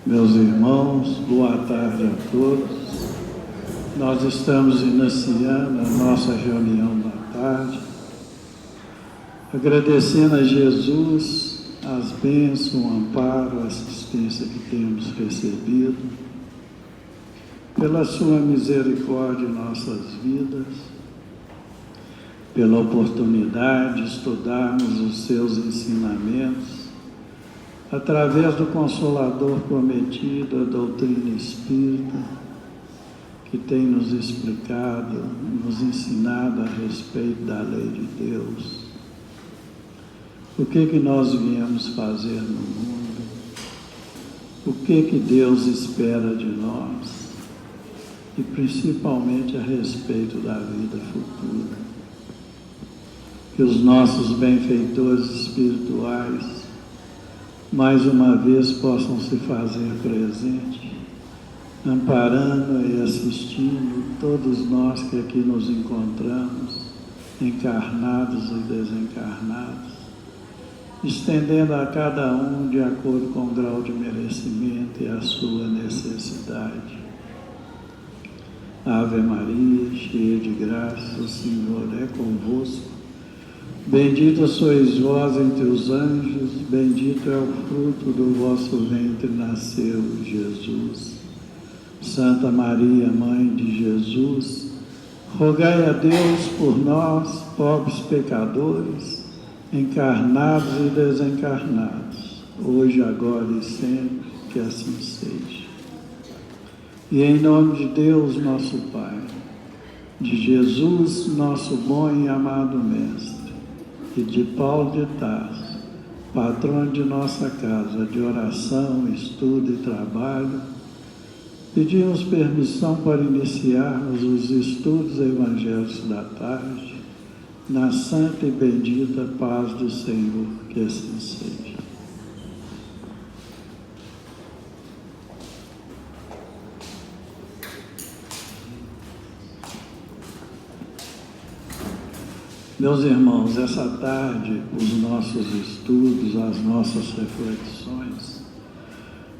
Meus irmãos, boa tarde a todos. Nós estamos iniciando a nossa reunião da tarde, agradecendo a Jesus as bênçãos, o amparo, a assistência que temos recebido, pela sua misericórdia em nossas vidas, pela oportunidade de estudarmos os seus ensinamentos, através do Consolador prometido, a doutrina espírita, que tem nos explicado, nos ensinado a respeito da lei de Deus. O que nós viemos fazer no mundo? O que Deus espera de nós? E principalmente a respeito da vida futura. Que os nossos benfeitores espirituais mais uma vez possam se fazer presente, amparando e assistindo todos nós que aqui nos encontramos, encarnados e desencarnados, estendendo a cada um de acordo com o grau de merecimento e a sua necessidade. Ave Maria, cheia de graça, o Senhor é convosco. Bendita sois vós entre os anjos, bendito é o fruto do vosso ventre, nasceu Jesus. Santa Maria, Mãe de Jesus, rogai a Deus por nós, pobres pecadores, encarnados e desencarnados, hoje, agora e sempre, que assim seja. E em nome de Deus, nosso Pai, de Jesus, nosso bom e amado Mestre, e de Paulo de Tarso, patrão de nossa casa de oração, estudo e trabalho, pedimos permissão para iniciarmos os estudos evangélicos da tarde, na santa e bendita paz do Senhor, que assim seja. Meus irmãos, essa tarde, os nossos estudos, as nossas reflexões,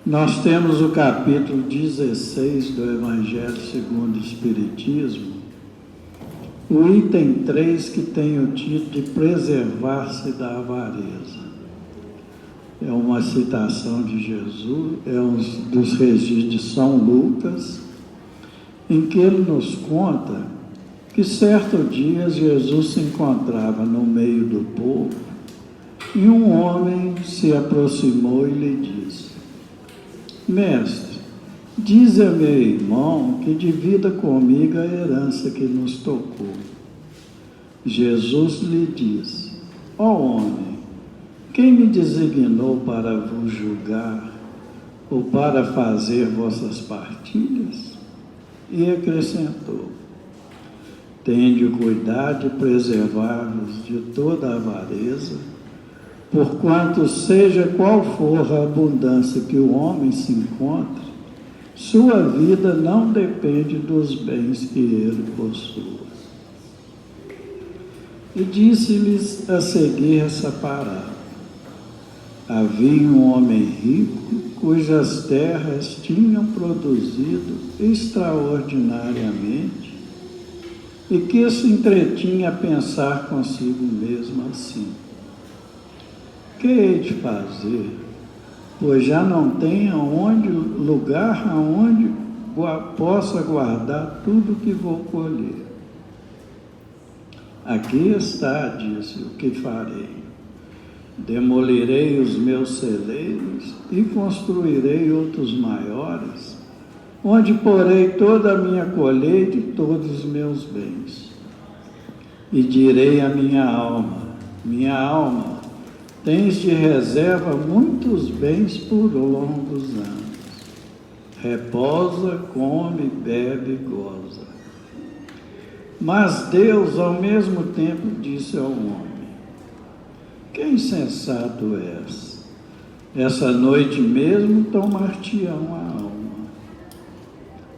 nós temos o capítulo 16 do Evangelho segundo o Espiritismo, o item 3, que tem o título de preservar-se da avareza. É uma citação de Jesus, é um dos registros de São Lucas, em que ele nos conta que certo dia Jesus se encontrava no meio do povo e um homem se aproximou e lhe disse: Mestre, dize a meu irmão que divida comigo a herança que nos tocou. Jesus lhe disse: Ó homem, quem me designou para vos julgar ou para fazer vossas partilhas? E acrescentou: Tende cuidado de preservar-vos de toda a avareza, porquanto seja qual for a abundância que o homem se encontre, sua vida não depende dos bens que ele possua. E disse-lhes a seguir essa parábola: Havia um homem rico, cujas terras tinham produzido extraordinariamente, e que se entretinha a pensar consigo mesmo assim: que hei de fazer, pois já não tem lugar aonde possa guardar tudo o que vou colher. Aqui está, disse, o que farei. Demolirei os meus celeiros e construirei outros maiores, onde porei toda a minha colheita e todos os meus bens. E direi à minha alma, tens de reserva muitos bens por longos anos. Repousa, come, bebe e goza. Mas Deus, ao mesmo tempo, disse ao homem: que insensato és! Essa noite mesmo tomar-te-ão a alma.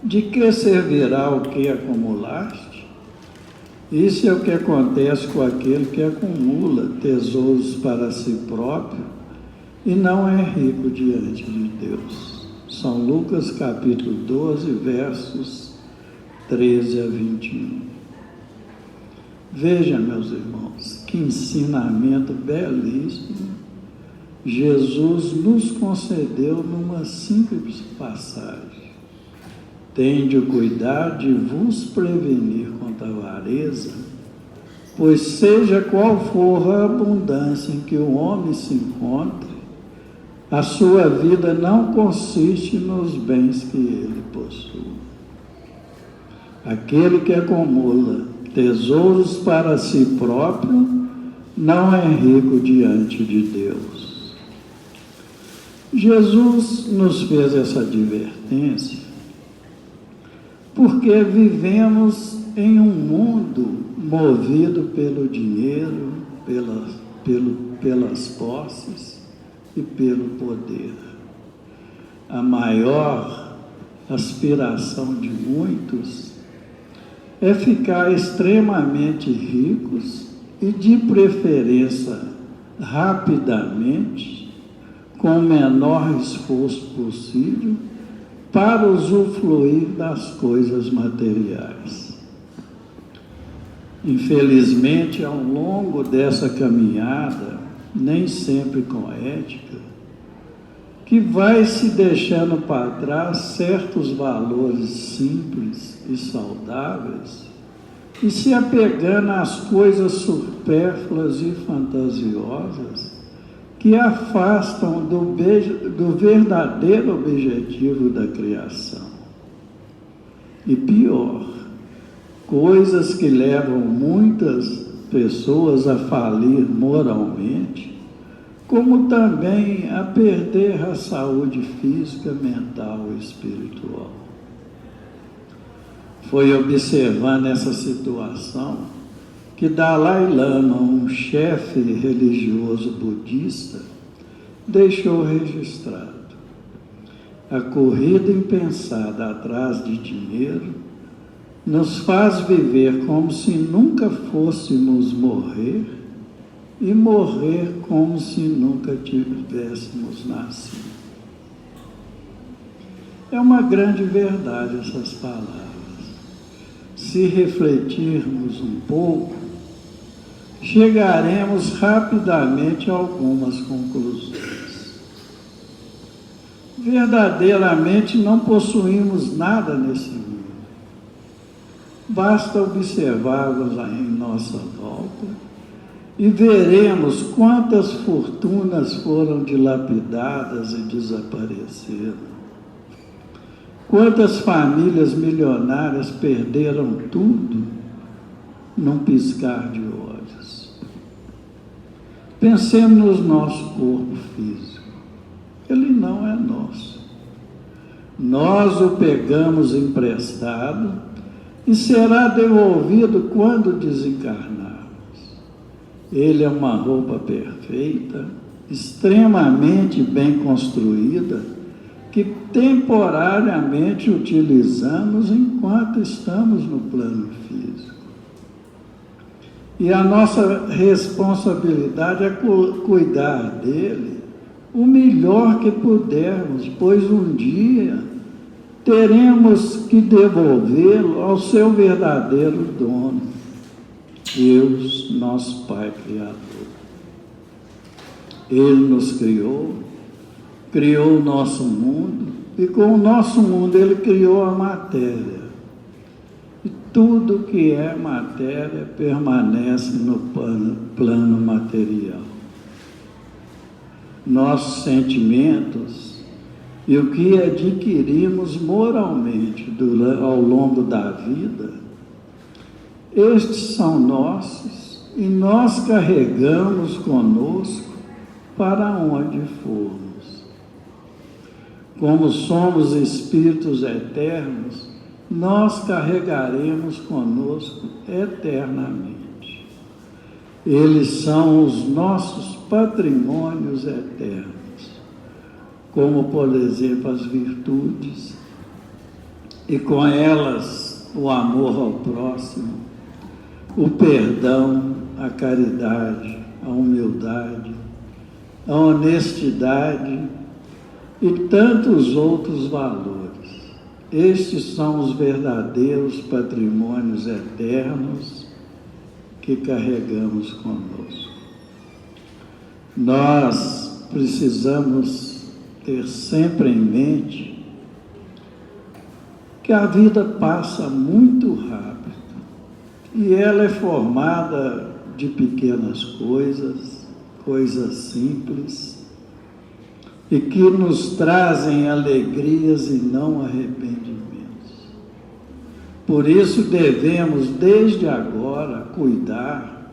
De que servirá o que acumulaste? Isso é o que acontece com aquele que acumula tesouros para si próprio e não é rico diante de Deus. São Lucas capítulo 12, versos 13 a 21. Veja, meus irmãos, que ensinamento belíssimo Jesus nos concedeu numa simples passagem. Tende o cuidado de vos prevenir contra a avareza, pois seja qual for a abundância em que o homem se encontre, a sua vida não consiste nos bens que ele possui. Aquele que acumula tesouros para si próprio não é rico diante de Deus. Jesus nos fez essa advertência porque vivemos em um mundo movido pelo dinheiro, pelas posses e pelo poder. A maior aspiração de muitos é ficar extremamente ricos e, de preferência, rapidamente, com o menor esforço possível, para usufruir das coisas materiais. Infelizmente, ao longo dessa caminhada, nem sempre com ética, que vai se deixando para trás certos valores simples e saudáveis e se apegando às coisas supérfluas e fantasiosas que afastam do verdadeiro objetivo da criação. E pior, coisas que levam muitas pessoas a falir moralmente, como também a perder a saúde física, mental e espiritual. Foi observando essa situação que Dalai Lama, um chefe religioso budista, deixou registrado: a corrida impensada atrás de dinheiro nos faz viver como se nunca fôssemos morrer e morrer como se nunca tivéssemos nascido. É uma grande verdade essas palavras. Se refletirmos um pouco, chegaremos rapidamente a algumas conclusões. Verdadeiramente não possuímos nada nesse mundo. Basta observarmos em nossa volta e veremos quantas fortunas foram dilapidadas e desapareceram. Quantas famílias milionárias perderam tudo num piscar de olhos. Pensemos no nosso corpo físico. Ele não é nosso. Nós o pegamos emprestado e será devolvido quando desencarnarmos. Ele é uma roupa perfeita, extremamente bem construída, que temporariamente utilizamos enquanto estamos no plano físico. E a nossa responsabilidade é cuidar dele o melhor que pudermos, pois um dia teremos que devolvê-lo ao seu verdadeiro dono, Deus, nosso Pai Criador. Ele nos criou o nosso mundo, e com o nosso mundo Ele criou a matéria. E tudo que é matéria permanece no plano material. Nossos sentimentos e o que adquirimos moralmente ao longo da vida, estes são nossos e nós carregamos conosco para onde formos. Como somos espíritos eternos, nós carregaremos conosco eternamente. Eles são os nossos patrimônios eternos, como, por exemplo, as virtudes, e com elas o amor ao próximo, o perdão, a caridade, a humildade, a honestidade, e tantos outros valores. Estes são os verdadeiros patrimônios eternos que carregamos conosco. Nós precisamos ter sempre em mente que a vida passa muito rápido e ela é formada de pequenas coisas, coisas simples, e que nos trazem alegrias e não arrependimentos. Por isso devemos, desde agora, cuidar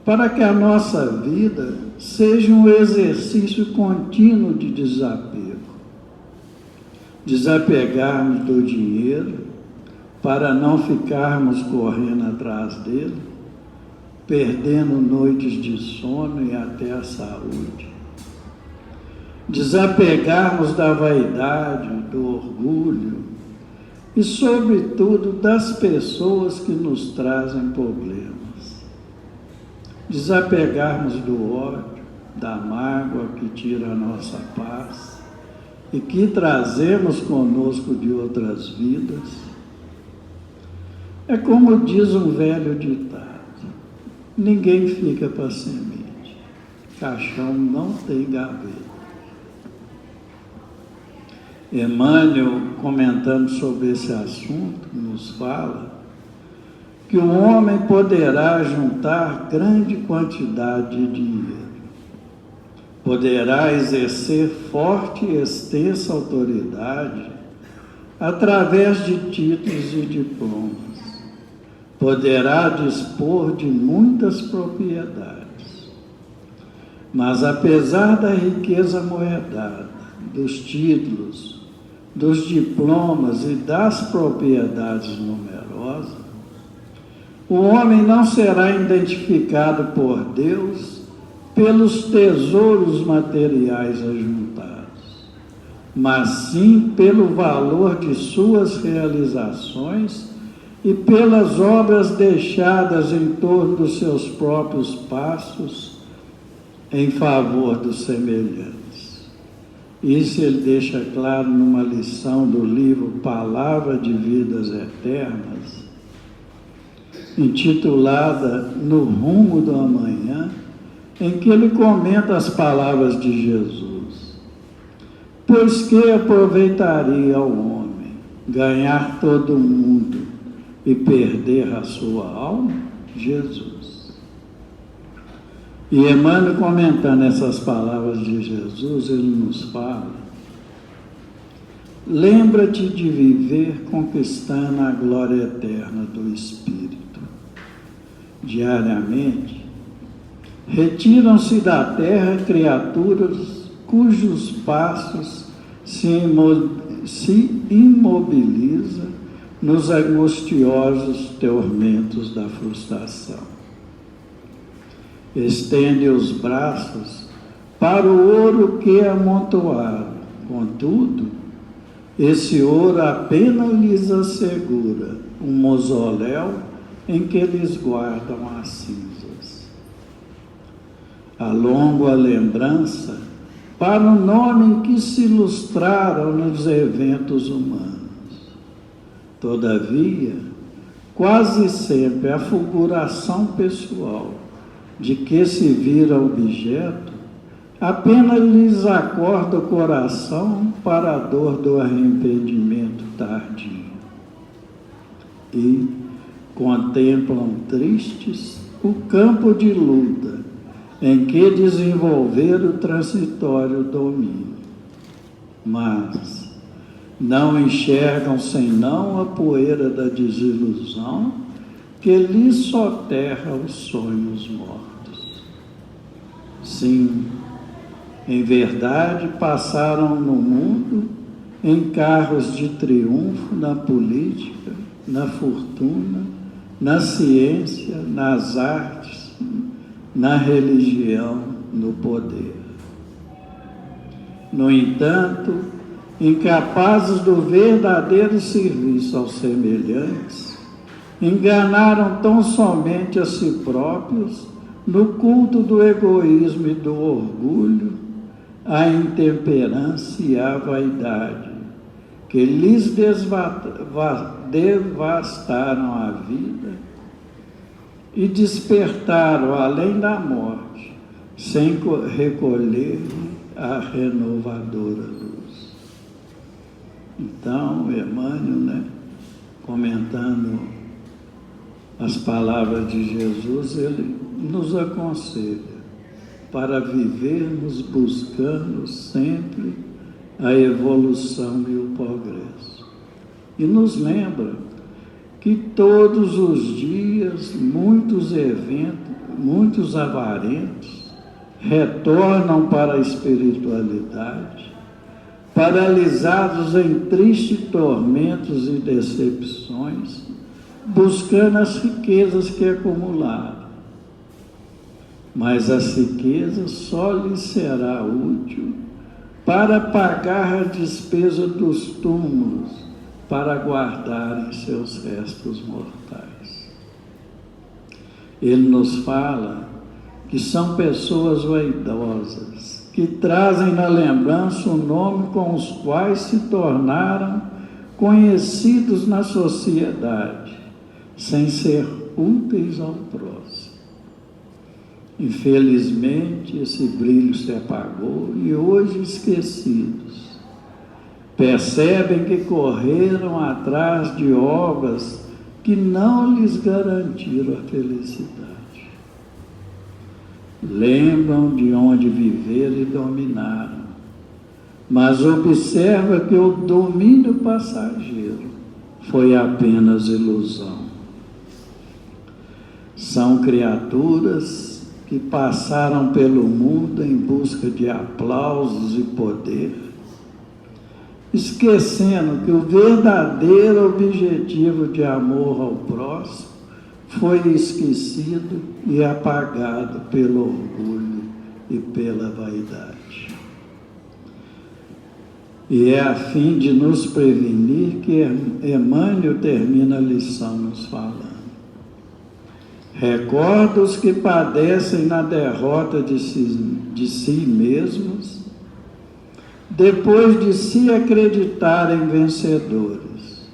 para que a nossa vida seja um exercício contínuo de desapego. Desapegarmos do dinheiro para não ficarmos correndo atrás dele, perdendo noites de sono e até a saúde. Desapegarmos da vaidade, do orgulho e, sobretudo, das pessoas que nos trazem problemas. Desapegarmos do ódio, da mágoa que tira a nossa paz e que trazemos conosco de outras vidas. É como diz um velho ditado: ninguém fica para semente, caixão não tem gaveta. Emmanuel, comentando sobre esse assunto, nos fala que o homem poderá juntar grande quantidade de dinheiro, poderá exercer forte e extensa autoridade através de títulos e diplomas, poderá dispor de muitas propriedades, mas apesar da riqueza moedada, dos títulos, dos diplomas e das propriedades numerosas, o homem não será identificado por Deus pelos tesouros materiais ajuntados, mas sim pelo valor de suas realizações e pelas obras deixadas em torno dos seus próprios passos em favor dos semelhantes. Isso ele deixa claro numa lição do livro Palavra de Vidas Eternas, intitulada No Rumo do Amanhã, em que ele comenta as palavras de Jesus. Pois que aproveitaria ao homem ganhar todo o mundo e perder a sua alma? Jesus. E Emmanuel, comentando essas palavras de Jesus, ele nos fala: lembra-te de viver conquistando a glória eterna do Espírito. Diariamente, retiram-se da terra criaturas cujos passos se imobilizam nos angustiosos tormentos da frustração. Estende os braços para o ouro que amontoaram. Contudo, esse ouro apenas lhes assegura um mausoléu em que eles guardam as cinzas. Alongo a lembrança para o nome em que se ilustraram nos eventos humanos. Todavia, quase sempre a fulguração pessoal de que se vira objeto, apenas lhes acorda o coração para a dor do arrependimento tardio. E contemplam tristes o campo de luta em que desenvolver o transitório domínio. Mas não enxergam senão a poeira da desilusão que lhes soterra os sonhos mortos. Sim, em verdade passaram no mundo em carros de triunfo na política, na fortuna, na ciência, nas artes, na religião, no poder. No entanto, incapazes do verdadeiro serviço aos semelhantes, enganaram tão somente a si próprios no culto do egoísmo e do orgulho, a intemperança e a vaidade, que lhes devastaram a vida e despertaram além da morte, sem recolher a renovadora luz. Então, Emmanuel, comentando as palavras de Jesus, ele nos aconselha para vivermos buscando sempre a evolução e o progresso. E nos lembra que todos os dias muitos eventos, muitos avarentos retornam para a espiritualidade, paralisados em tristes tormentos e decepções, buscando as riquezas que acumularam. Mas essa riqueza só lhes será útil para pagar a despesa dos túmulos, para guardarem seus restos mortais. Ele nos fala que são pessoas vaidosas, que trazem na lembrança o nome com os quais se tornaram conhecidos na sociedade, sem ser úteis ao próximo. Infelizmente, esse brilho se apagou e hoje esquecidos, percebem que correram atrás de obras que não lhes garantiram a felicidade. Lembram de onde viveram e dominaram, mas observa que o domínio passageiro foi apenas ilusão. São criaturas que passaram pelo mundo em busca de aplausos e poder, esquecendo que o verdadeiro objetivo de amor ao próximo foi esquecido e apagado pelo orgulho e pela vaidade. E é a fim de nos prevenir que Emmanuel termina a lição nos falando. Recorda os que padecem na derrota de si mesmos, depois de se acreditarem vencedores,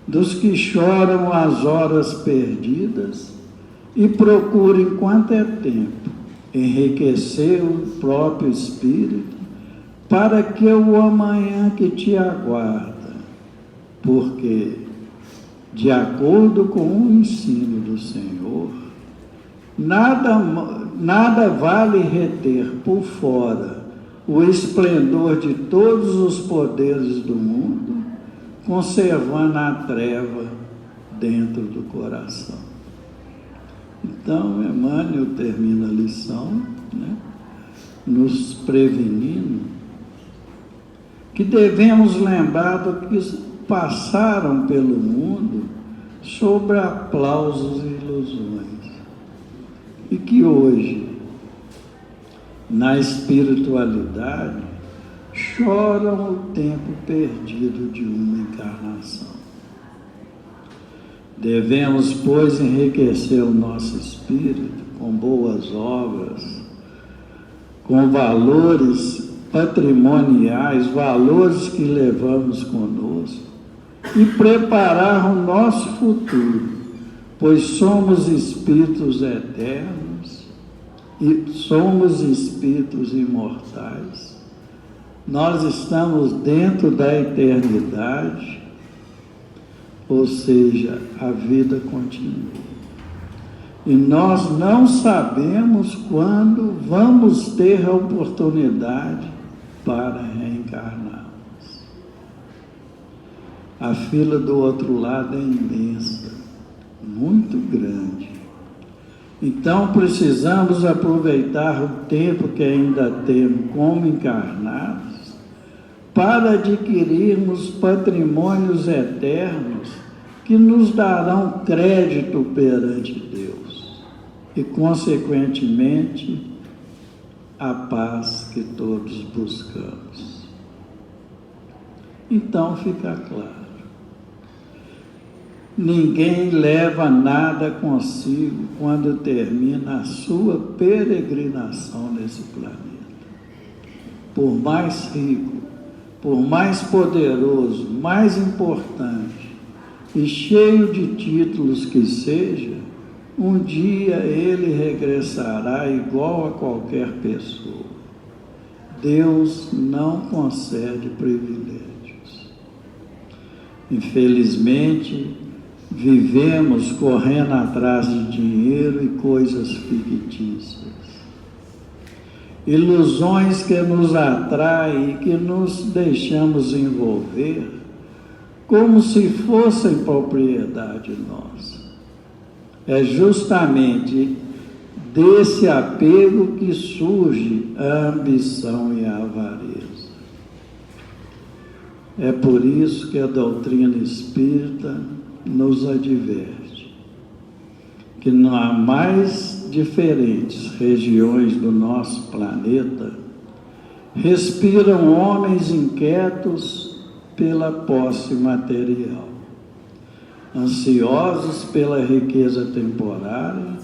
dos que choram as horas perdidas e procuram, enquanto é tempo, enriquecer o próprio espírito para que o amanhã que te aguarda, porque, de acordo com o ensino do Senhor, nada vale reter por fora o esplendor de todos os poderes do mundo, conservando a treva dentro do coração. Então, Emmanuel termina a lição, nos prevenindo que devemos lembrar do que passaram pelo mundo sobre aplausos e ilusões, e que hoje, na espiritualidade, choram o tempo perdido de uma encarnação. Devemos, pois, enriquecer o nosso espírito com boas obras, com valores patrimoniais, valores que levamos conosco, e preparar o nosso futuro, pois somos espíritos eternos e somos espíritos imortais. Nós estamos dentro da eternidade, ou seja, a vida continua. E nós não sabemos quando vamos ter a oportunidade para reencarnarmos. A fila do outro lado é imensa, muito grande. Então precisamos aproveitar o tempo que ainda temos como encarnados para adquirirmos patrimônios eternos que nos darão crédito perante Deus e, consequentemente, a paz que todos buscamos. Então fica claro. Ninguém leva nada consigo quando termina a sua peregrinação nesse planeta. por mais rico, por mais poderoso, mais importante e cheio de títulos que seja, um dia ele regressará igual a qualquer pessoa. Deus não concede privilégios. Infelizmente, vivemos correndo atrás de dinheiro e coisas fictícias. Ilusões que nos atraem e que nos deixamos envolver como se fossem propriedade nossa. É justamente desse apego que surge a ambição e a avareza. É por isso que a doutrina espírita nos adverte que nas mais diferentes regiões do nosso planeta respiram homens inquietos pela posse material, ansiosos pela riqueza temporária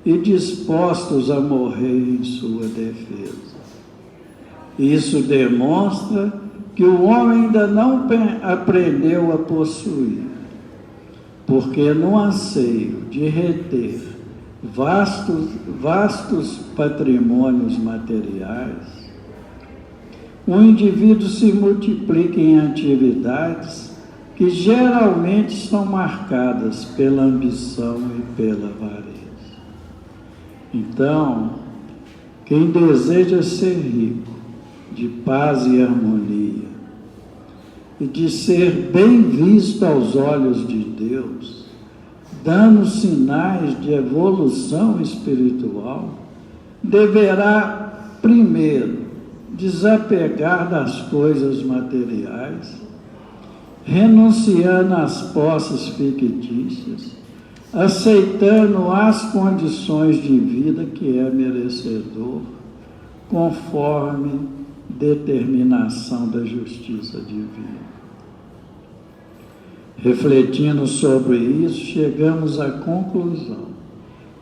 e dispostos a morrer em sua defesa. Isso demonstra que o homem ainda não aprendeu a possuir, porque no anseio de reter vastos patrimônios materiais, o indivíduo se multiplica em atividades que geralmente são marcadas pela ambição e pela avareza. Então, quem deseja ser rico, de paz e harmonia, e de ser bem visto aos olhos de Deus, dando sinais de evolução espiritual, deverá, primeiro, desapegar das coisas materiais, renunciando às posses fictícias, aceitando as condições de vida que é merecedor, conforme determinação da justiça divina. Refletindo sobre isso, chegamos à conclusão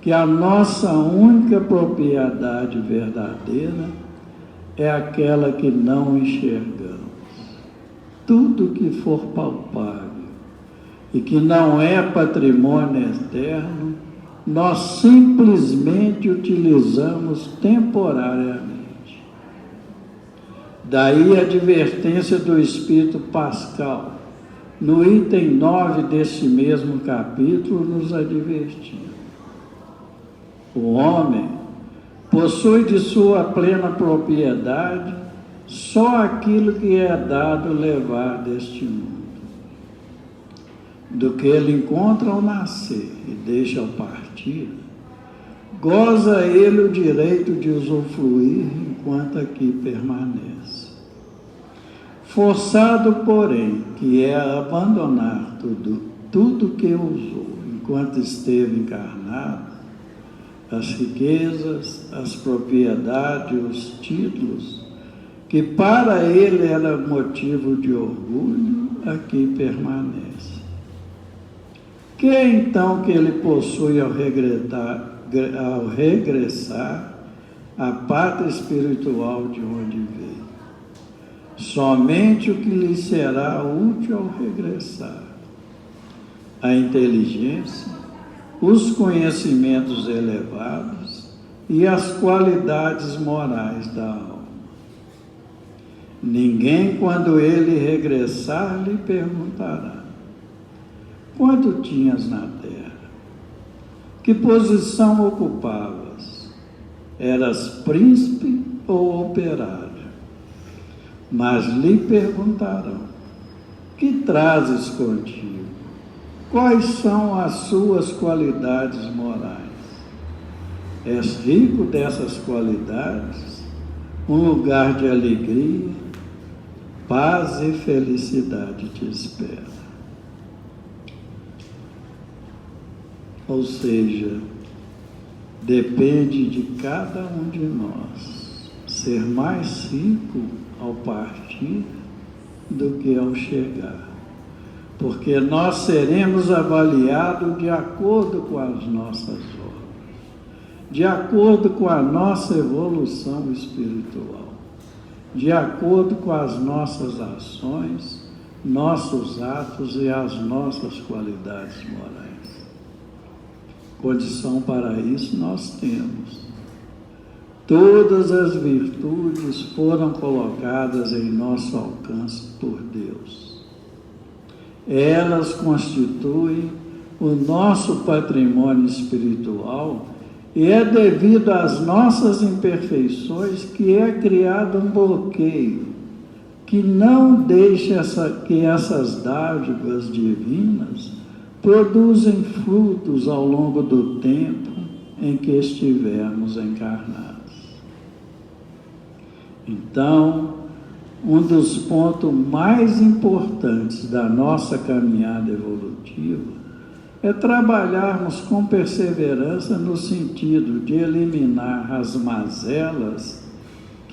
que a nossa única propriedade verdadeira é aquela que não enxergamos. Tudo que for palpável e que não é patrimônio eterno, nós simplesmente utilizamos temporariamente. Daí a advertência do Espírito Pascal, no item 9 desse mesmo capítulo, nos advertindo. O homem possui de sua plena propriedade só aquilo que é dado levar deste mundo. Do que ele encontra ao nascer e deixa ao partir, goza ele o direito de usufruir enquanto aqui permanece. Forçado, porém, que é a abandonar tudo que usou enquanto esteve encarnado, as riquezas, as propriedades, os títulos, que para ele era motivo de orgulho, aqui permanece. Que é então que ele possui ao regressar à pátria espiritual de onde veio? Somente o que lhe será útil ao regressar: a inteligência, os conhecimentos elevados e as qualidades morais da alma. Ninguém, quando ele regressar, lhe perguntará: quanto tinhas na terra? Que posição ocupavas? Eras príncipe ou operário? Mas lhe perguntarão: que trazes contigo? Quais são as suas qualidades morais? És rico dessas qualidades? Um lugar de alegria, paz e felicidade te espera. Ou seja, depende de cada um de nós ser mais rico ao partir do que ao chegar, porque nós seremos avaliados de acordo com as nossas obras, de acordo com a nossa evolução espiritual. de acordo com as nossas ações, nossos atos e as nossas qualidades morais. Condição para isso nós temos. Todas as virtudes foram colocadas em nosso alcance por Deus. Elas constituem o nosso patrimônio espiritual e é devido às nossas imperfeições que é criado um bloqueio que não deixa que essas dádivas divinas produzem frutos ao longo do tempo em que estivermos encarnados. Então, um dos pontos mais importantes da nossa caminhada evolutiva é trabalharmos com perseverança no sentido de eliminar as mazelas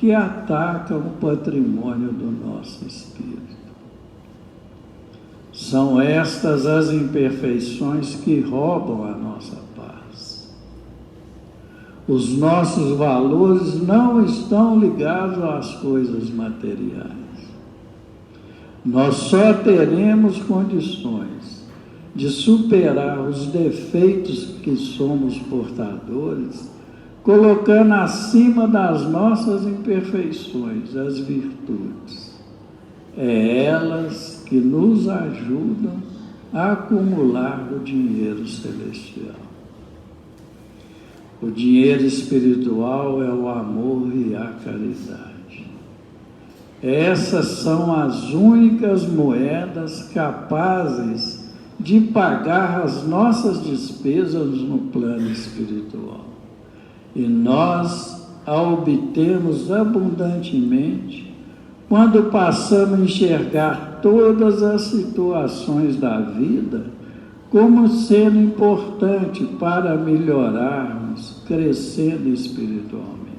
que atacam o patrimônio do nosso espírito. São estas as imperfeições que roubam a nossa paz. Os nossos valores não estão ligados às coisas materiais. Nós só teremos condições de superar os defeitos que somos portadores, colocando acima das nossas imperfeições as virtudes. É elas que nos ajudam a acumular o dinheiro celestial. O dinheiro espiritual é o amor e a caridade. Essas são as únicas moedas capazes de pagar as nossas despesas no plano espiritual. E nós a obtemos abundantemente quando passamos a enxergar todas as situações da vida como sendo importante para melhorarmos, crescendo espiritualmente,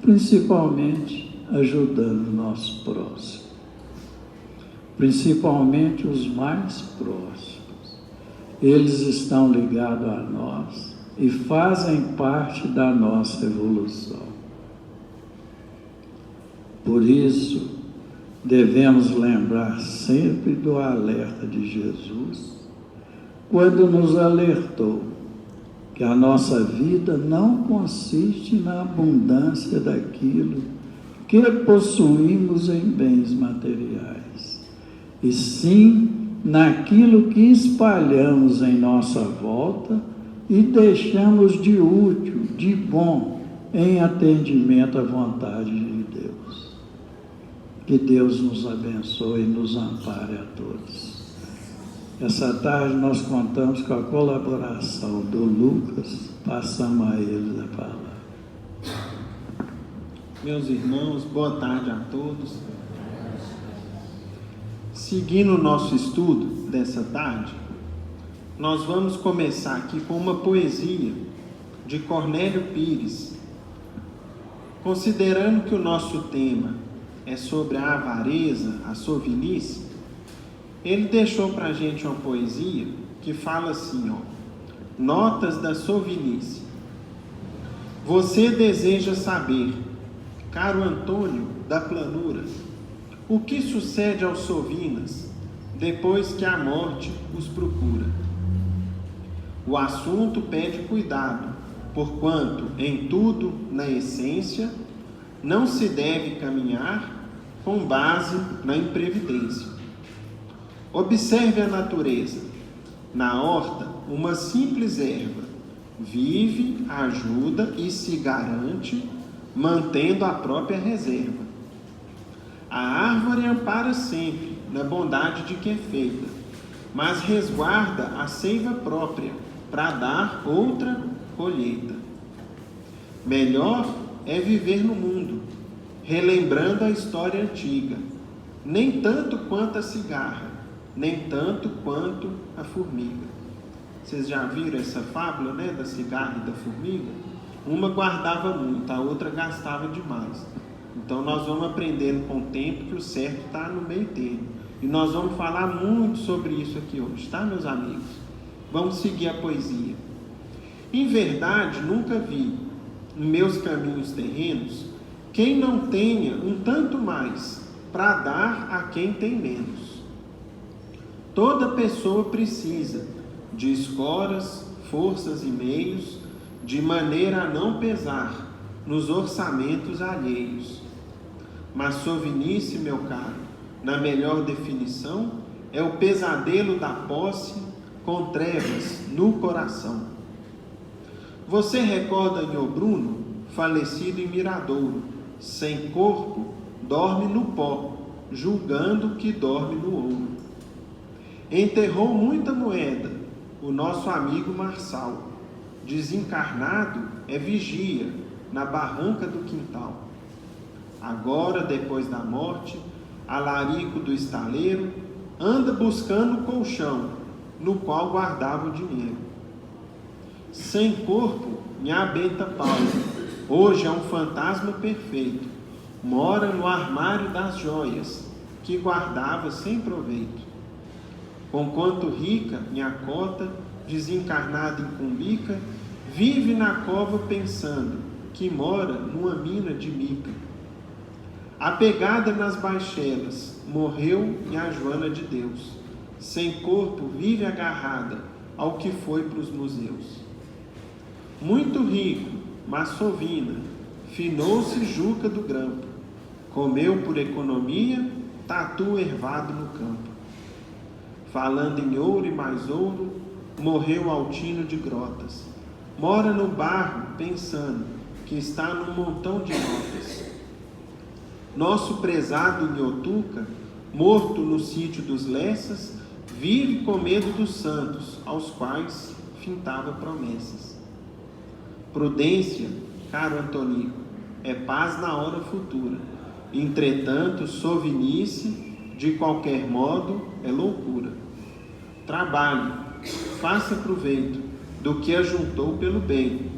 principalmente ajudando o nosso próximo, principalmente os mais próximos. Eles estão ligados a nós e fazem parte da nossa evolução. Por isso, devemos lembrar sempre do alerta de Jesus, quando nos alertou que a nossa vida não consiste na abundância daquilo que possuímos em bens materiais, e sim naquilo que espalhamos em nossa volta e deixamos de útil, de bom, em atendimento à vontade de Deus. Que Deus nos abençoe e nos ampare a todos. Essa tarde nós contamos com a colaboração do Lucas, passamos a ele a palavra. Meus irmãos, boa tarde a todos. Seguindo o nosso estudo dessa tarde, nós vamos começar aqui com uma poesia de Cornélio Pires. Considerando que o nosso tema é sobre a avareza, a sovilhice, ele deixou para a gente uma poesia que fala assim, notas da sovilhice. Você deseja saber, caro Antônio da Planura, o que sucede aos sovinas depois que a morte os procura. O assunto pede cuidado, porquanto em tudo, na essência, não se deve caminhar com base na imprevidência. Observe a natureza. Na horta, uma simples erva vive, ajuda e se garante, mantendo a própria reserva. A árvore ampara sempre na bondade de que é feita, mas resguarda a seiva própria para dar outra colheita. Melhor é viver no mundo, relembrando a história antiga, nem tanto quanto a cigarra, nem tanto quanto a formiga. Vocês já viram essa fábula, né, da cigarra e da formiga? Uma guardava muito, a outra gastava demais. Então nós vamos aprendendo com o tempo que o certo está no meio termo. E nós vamos falar muito sobre isso aqui hoje, tá, meus amigos? Vamos seguir a poesia. Em verdade, nunca vi, em meus caminhos terrenos, quem não tenha um tanto mais para dar a quem tem menos. Toda pessoa precisa de escoras, forças e meios, de maneira a não pesar nos orçamentos alheios. Mas sovinice, meu caro, na melhor definição, é o pesadelo da posse com trevas no coração. Você recorda Nhô Bruno, falecido em Miradouro, sem corpo, dorme no pó, julgando que dorme no ouro. Enterrou muita moeda o nosso amigo Marçal, desencarnado é vigia na barranca do quintal. Agora, depois da morte, alarico do estaleiro, anda buscando o colchão no qual guardava o dinheiro. Sem corpo, minha benta Paulo, hoje é um fantasma perfeito, mora no armário das joias, que guardava sem proveito. Conquanto rica, minha cota, desencarnada em Cumbica, vive na cova pensando que mora numa mina de mica. Apegada nas baixelas, morreu minha Joana de Deus. Sem corpo, vive agarrada ao que foi para os museus. Muito rico, mas sovina, finou-se Juca do Grampo. Comeu por economia, tatu ervado no campo. Falando em ouro e mais ouro, morreu Altino de Grotas. Mora no barro, pensando que está num montão de notas. Nosso prezado Nhotuca, morto no sítio dos Lessas, vive com medo dos santos, aos quais fintava promessas. Prudência, caro Antonico, é paz na hora futura. Entretanto, sovinice, de qualquer modo, é loucura. Trabalhe, faça proveito do que ajuntou pelo bem.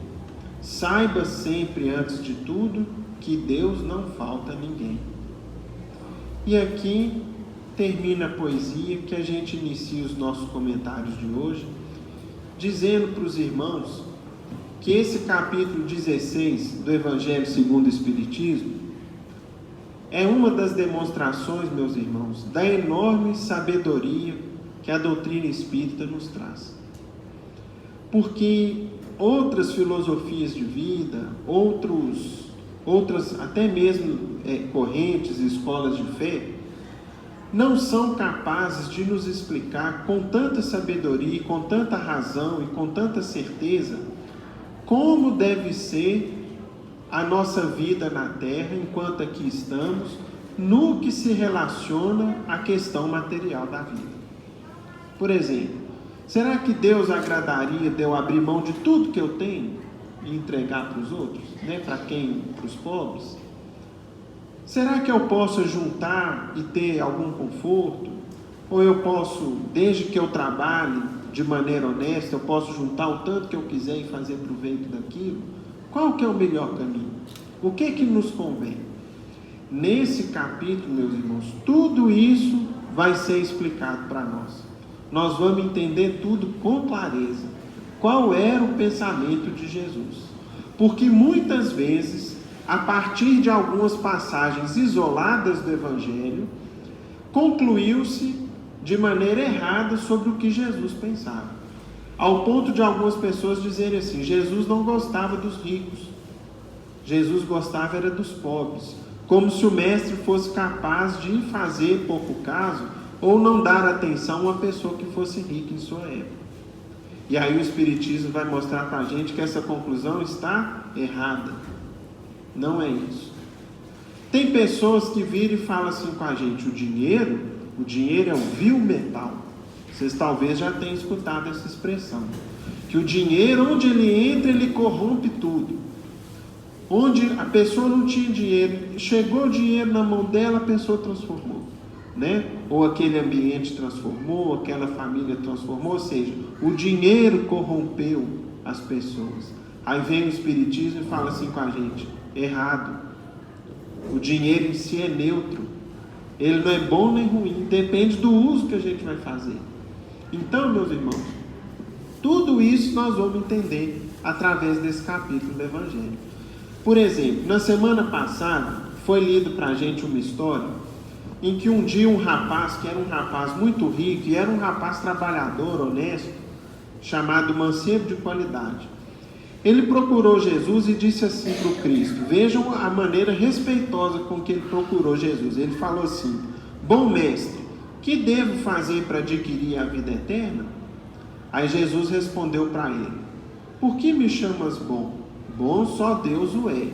Saiba sempre, antes de tudo, que Deus não falta a ninguém. E aqui termina a poesia que a gente inicia os nossos comentários de hoje, dizendo para os irmãos que esse capítulo 16 do Evangelho segundo o Espiritismo é uma das demonstrações, meus irmãos, da enorme sabedoria que a doutrina espírita nos traz. Porque outras filosofias de vida, outras até mesmo correntes e escolas de fé, não são capazes de nos explicar com tanta sabedoria, com tanta razão e com tanta certeza como deve ser a nossa vida na Terra enquanto aqui estamos, no que se relaciona à questão material da vida. Por exemplo, será que Deus agradaria de eu abrir mão de tudo que eu tenho e entregar para os outros, né? Para quem? Para os pobres? Será que eu posso juntar e ter algum conforto? Ou eu posso, desde que eu trabalhe de maneira honesta, eu posso juntar o tanto que eu quiser e fazer proveito daquilo? Qual que é o melhor caminho? O que que nos convém? Nesse capítulo, meus irmãos, tudo isso vai ser explicado para nós. Nós vamos entender tudo com clareza. Qual era o pensamento de Jesus? Porque muitas vezes, a partir de algumas passagens isoladas do Evangelho, concluiu-se de maneira errada sobre o que Jesus pensava. Ao ponto de algumas pessoas dizerem assim: Jesus não gostava dos ricos, Jesus gostava era dos pobres, como se o mestre fosse capaz de fazer pouco caso ou não dar atenção a uma pessoa que fosse rica em sua época. E aí o Espiritismo vai mostrar para a gente que essa conclusão está errada. Não é isso. Tem pessoas que viram e falam assim com a gente: o dinheiro é um vil metal. Vocês talvez já tenham escutado essa expressão, que o dinheiro, onde ele entra, ele corrompe tudo. Onde a pessoa não tinha dinheiro, chegou o dinheiro na mão dela, a pessoa transformou, né? Ou aquele ambiente transformou, aquela família transformou, ou seja, o dinheiro corrompeu as pessoas. Aí vem o Espiritismo e fala assim com a gente: errado. O dinheiro em si é neutro, ele não é bom nem ruim, depende do uso que a gente vai fazer. Então, meus irmãos, tudo isso nós vamos entender através desse capítulo do Evangelho. Por exemplo, na semana passada foi lido para a gente uma história em que um dia um rapaz, que era um rapaz muito rico e era um rapaz trabalhador, honesto, chamado Mancebo de Qualidade, ele procurou Jesus e disse assim para o Cristo, vejam a maneira respeitosa com que ele procurou Jesus. Ele falou assim: bom mestre, que devo fazer para adquirir a vida eterna? Aí Jesus respondeu para ele: por que me chamas bom? Bom só Deus o é.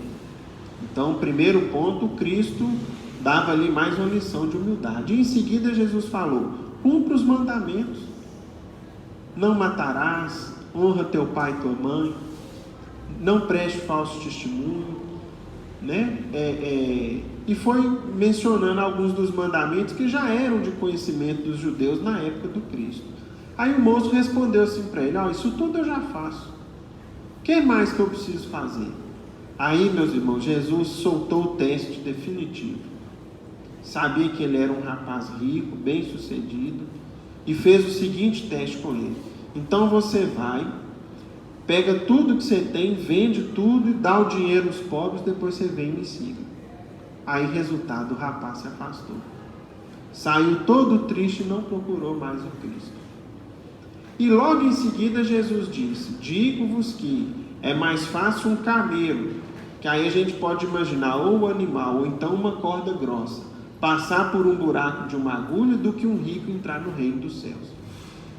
Então, primeiro ponto, Cristo dava ali mais uma lição de humildade. E em seguida Jesus falou: cumpra os mandamentos. Não matarás, honra teu pai e tua mãe, não preste falso testemunho, né? E foi mencionando alguns dos mandamentos que já eram de conhecimento dos judeus na época do Cristo. Aí o moço respondeu assim para ele: isso tudo eu já faço. O que mais que eu preciso fazer? Aí, meus irmãos, Jesus soltou o teste definitivo. Sabia que ele era um rapaz rico, bem sucedido, e fez o seguinte teste com ele: então você vai, pega tudo que você tem, vende tudo e dá o dinheiro aos pobres, depois você vem e me siga. Aí, resultado, o rapaz se afastou. Saiu todo triste e não procurou mais o Cristo. E logo em seguida Jesus disse: digo-vos que é mais fácil um camelo, que aí a gente pode imaginar ou um animal, ou então uma corda grossa, passar por um buraco de uma agulha, do que um rico entrar no reino dos céus.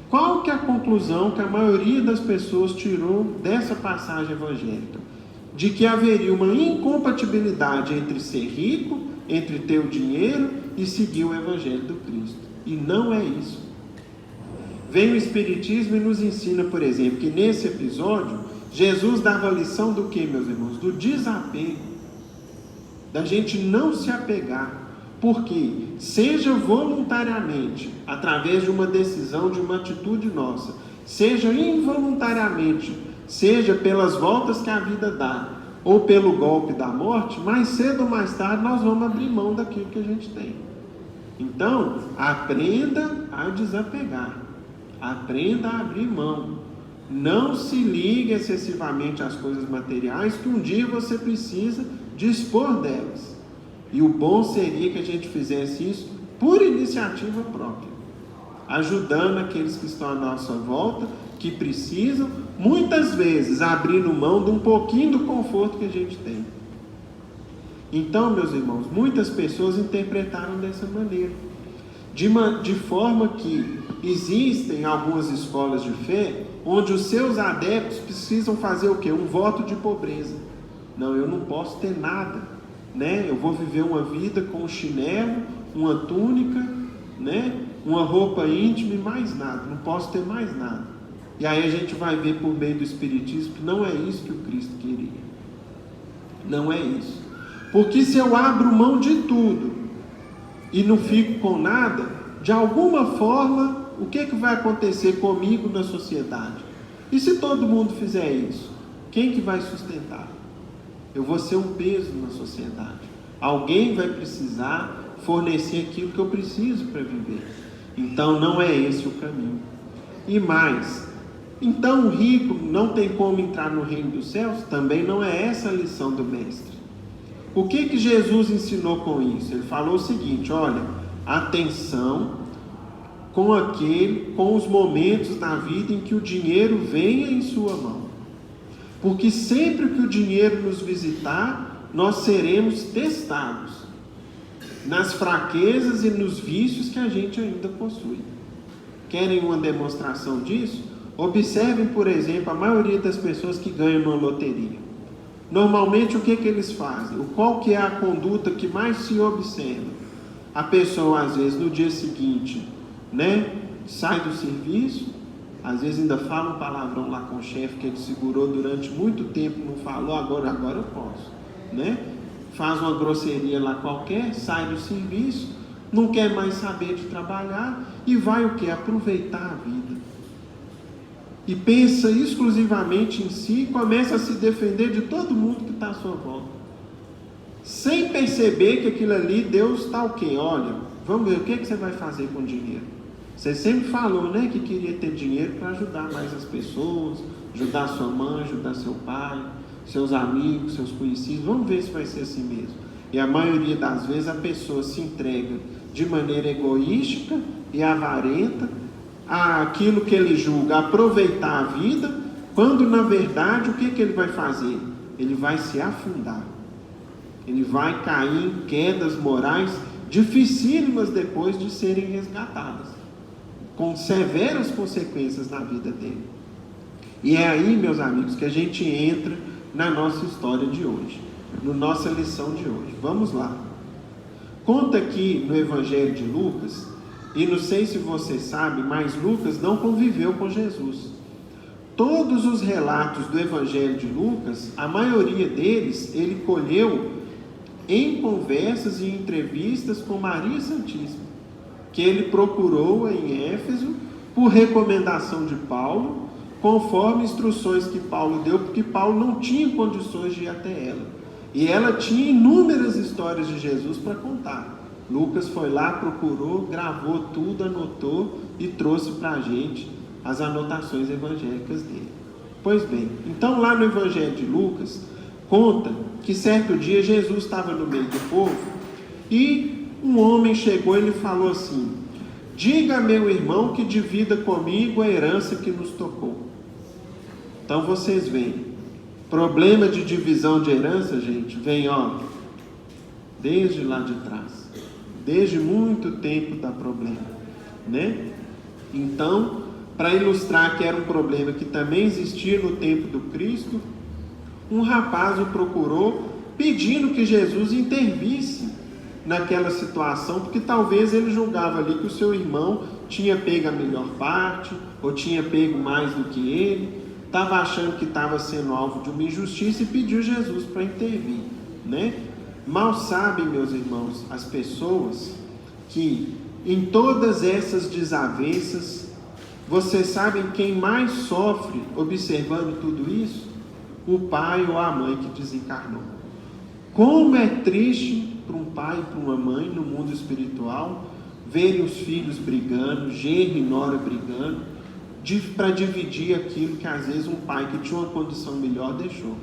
Qual que é a conclusão que a maioria das pessoas tirou dessa passagem evangélica? De que haveria uma incompatibilidade entre ser rico, entre ter o dinheiro e seguir o evangelho do Cristo. E não é isso. Vem o Espiritismo e nos ensina, por exemplo, que nesse episódio, Jesus dava a lição do que, meus irmãos? Do desapego. Da gente não se apegar. Porque, seja voluntariamente, através de uma decisão, de uma atitude nossa, seja involuntariamente, seja pelas voltas que a vida dá, ou pelo golpe da morte, mais cedo ou mais tarde nós vamos abrir mão daquilo que a gente tem. Então, aprenda a desapegar. Aprenda a abrir mão. Não se ligue excessivamente às coisas materiais, que um dia você precisa dispor delas. E o bom seria que a gente fizesse isso por iniciativa própria, ajudando aqueles que estão à nossa volta, que precisam, muitas vezes, abrindo mão de um pouquinho do conforto que a gente tem. Então, meus irmãos, muitas pessoas interpretaram dessa maneira, de forma que existem algumas escolas de fé, onde os seus adeptos precisam fazer o quê? Um voto de pobreza. Não, eu não posso ter nada. Né? Eu vou viver uma vida com um chinelo, uma túnica, né? Uma roupa íntima e mais nada, não posso ter mais nada. E aí a gente vai ver por meio do Espiritismo que não é isso que o Cristo queria. Não é isso. Porque se eu abro mão de tudo e não fico com nada, de alguma forma, o que vai acontecer comigo na sociedade? E se todo mundo fizer isso, quem que vai sustentar? Eu vou ser um peso na sociedade. Alguém vai precisar fornecer aquilo que eu preciso para viver. Então não é esse o caminho. E mais, então o rico não tem como entrar no reino dos céus? Também não é essa a lição do mestre. O que Jesus ensinou com isso? Ele falou o seguinte: olha, atenção com os momentos na vida em que o dinheiro venha em sua mão. Porque sempre que o dinheiro nos visitar, nós seremos testados nas fraquezas e nos vícios que a gente ainda possui. Querem uma demonstração disso? Observem, por exemplo, a maioria das pessoas que ganham numa loteria. Normalmente, o que eles fazem? Qual que é a conduta que mais se observa? A pessoa, às vezes, no dia seguinte, né, sai do serviço, às vezes ainda fala um palavrão lá com o chefe que ele segurou durante muito tempo, não falou, agora eu posso, né? Faz uma grosseria lá qualquer, sai do serviço, não quer mais saber de trabalhar e vai o quê? Aproveitar a vida. E pensa exclusivamente em si e começa a se defender de todo mundo que está à sua volta. Sem perceber que aquilo ali, Deus está o quê? Olha, vamos ver, o que você vai fazer com o dinheiro? Você sempre falou, né, que queria ter dinheiro para ajudar mais as pessoas, ajudar sua mãe, ajudar seu pai. seus amigos, seus conhecidos, vamos ver se vai ser assim mesmo. E a maioria das vezes a pessoa se entrega de maneira egoística e avarenta àquilo que ele julga aproveitar a vida, quando na verdade o que ele vai fazer? Ele vai se afundar. Ele vai cair em quedas morais dificílimas depois de serem resgatadas, com severas consequências na vida dele. E é aí, meus amigos, que a gente entra na nossa história de hoje, na nossa lição de hoje. Vamos lá. Conta aqui no Evangelho de Lucas, e não sei se você sabe, mas Lucas não conviveu com Jesus. Todos os relatos do Evangelho de Lucas, a maioria deles, ele colheu em conversas e entrevistas com Maria Santíssima, que ele procurou em Éfeso por recomendação de Paulo, conforme instruções que Paulo deu, porque Paulo não tinha condições de ir até ela. E ela tinha inúmeras histórias de Jesus para contar. Lucas foi lá, procurou, gravou tudo, anotou e trouxe para a gente as anotações evangélicas dele. Pois bem, então lá no Evangelho de Lucas, conta que certo dia Jesus estava no meio do povo e um homem chegou e lhe falou assim: diga a meu irmão que divida comigo a herança que nos tocou. Então vocês veem, problema de divisão de herança, gente, vem desde lá de trás, desde muito tempo dá problema, né? Então, para ilustrar que era um problema que também existia no tempo do Cristo, um rapaz o procurou pedindo que Jesus intervisse naquela situação, porque talvez ele julgava ali que o seu irmão tinha pego a melhor parte, ou tinha pego mais do que ele, estava achando que estava sendo alvo de uma injustiça e pediu Jesus para intervir, né? Mal sabem, meus irmãos, as pessoas que em todas essas desavenças, vocês sabem quem mais sofre observando tudo isso? O pai ou a mãe que desencarnou. Como é triste para um pai e para uma mãe no mundo espiritual verem os filhos brigando, genro e nora brigando, para dividir aquilo que às vezes um pai que tinha uma condição melhor deixou.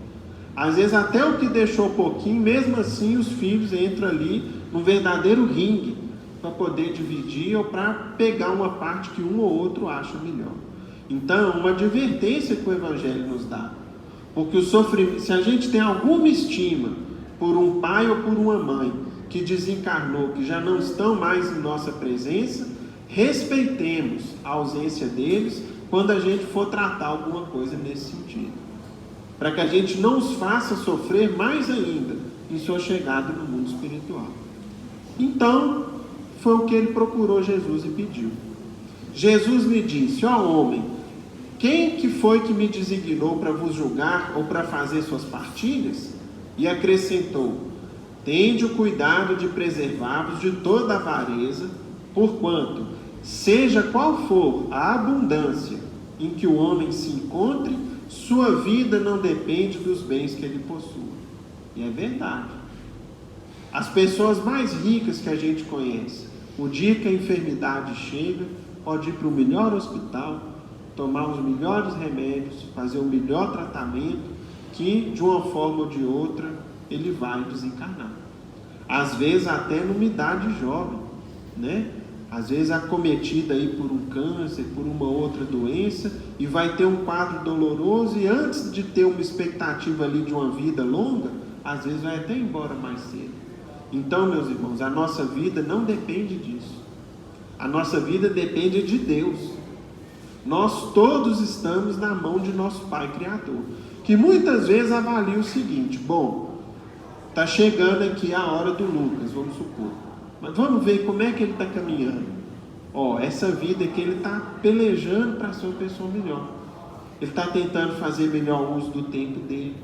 Às vezes até o que deixou pouquinho, mesmo assim os filhos entram ali num verdadeiro ringue para poder dividir ou para pegar uma parte que um ou outro acha melhor. Então, uma advertência que o Evangelho nos dá. Porque o sofrimento, se a gente tem alguma estima por um pai ou por uma mãe que desencarnou, que já não estão mais em nossa presença, respeitemos a ausência deles quando a gente for tratar alguma coisa nesse sentido, para que a gente não os faça sofrer mais ainda em sua chegada no mundo espiritual. Então, foi o que ele procurou Jesus e pediu. Jesus lhe disse: ó homem, quem que foi que me designou para vos julgar ou para fazer suas partilhas? E acrescentou: tende o cuidado de preservar-vos de toda avareza, porquanto, seja qual for a abundância em que o homem se encontre, sua vida não depende dos bens que ele possua. E é verdade. As pessoas mais ricas que a gente conhece, o dia que a enfermidade chega, pode ir para o melhor hospital, tomar os melhores remédios, fazer o melhor tratamento, que de uma forma ou de outra ele vai desencarnar. Às vezes até numa idade jovem, né? Às vezes acometida aí por um câncer, por uma outra doença, e vai ter um quadro doloroso, e antes de ter uma expectativa ali de uma vida longa, às vezes vai até embora mais cedo. Então, meus irmãos, a nossa vida não depende disso. A nossa vida depende de Deus. Nós todos estamos na mão de nosso Pai Criador, que muitas vezes avalia o seguinte: bom, está chegando aqui a hora do Lucas, vamos supor, mas vamos ver como é que ele está caminhando. Essa vida que ele está pelejando para ser uma pessoa melhor. Ele está tentando fazer melhor uso do tempo dele,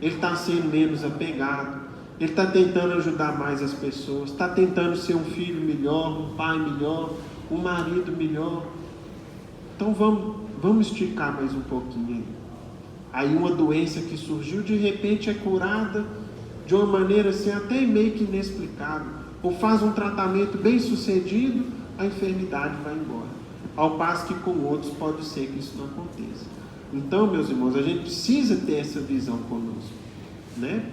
ele está sendo menos apegado, ele está tentando ajudar mais as pessoas, está tentando ser um filho melhor, um pai melhor, um marido melhor. Então vamos esticar mais um pouquinho aí. Aí uma doença que surgiu, de repente é curada de uma maneira assim até meio que inexplicável, ou faz um tratamento bem sucedido, a enfermidade vai embora. Ao passo que com outros pode ser que isso não aconteça. Então, meus irmãos, a gente precisa ter essa visão conosco. né?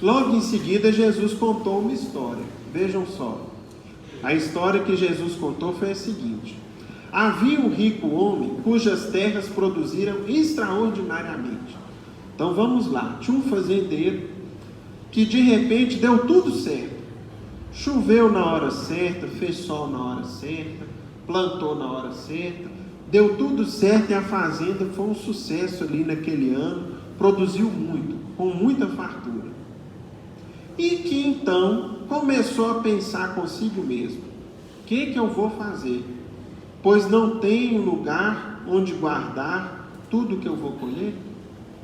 Logo em seguida, Jesus contou uma história. Vejam só. A história que Jesus contou foi a seguinte: havia um rico homem cujas terras produziram extraordinariamente. Então vamos lá. Tinha um fazendeiro que de repente deu tudo certo. Choveu na hora certa, fez sol na hora certa, plantou na hora certa, deu tudo certo e a fazenda foi um sucesso ali naquele ano, produziu muito, com muita fartura. E que então começou a pensar consigo mesmo: o que eu vou fazer? Pois não tenho lugar onde guardar tudo que eu vou colher.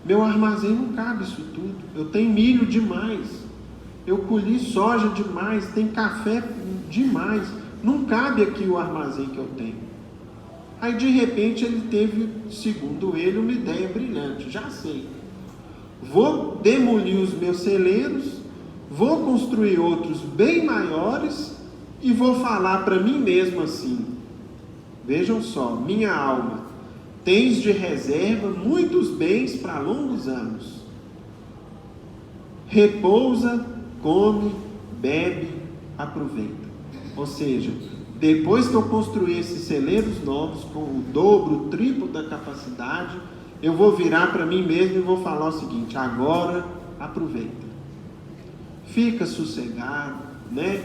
Meu armazém não cabe isso tudo. Eu tenho milho demais, eu colhi soja demais, tem café demais, não cabe aqui o armazém que eu tenho. Aí de repente ele teve, segundo ele, uma ideia brilhante: já sei, vou demolir os meus celeiros, vou construir outros bem maiores e vou falar para mim mesmo assim: vejam só, minha alma, tens de reserva muitos bens para longos anos. Repousa, come, bebe, aproveita. Ou seja, depois que eu construir esses celeiros novos, com o dobro, o triplo da capacidade, eu vou virar para mim mesmo e vou falar o seguinte: agora aproveita. Fica sossegado, né?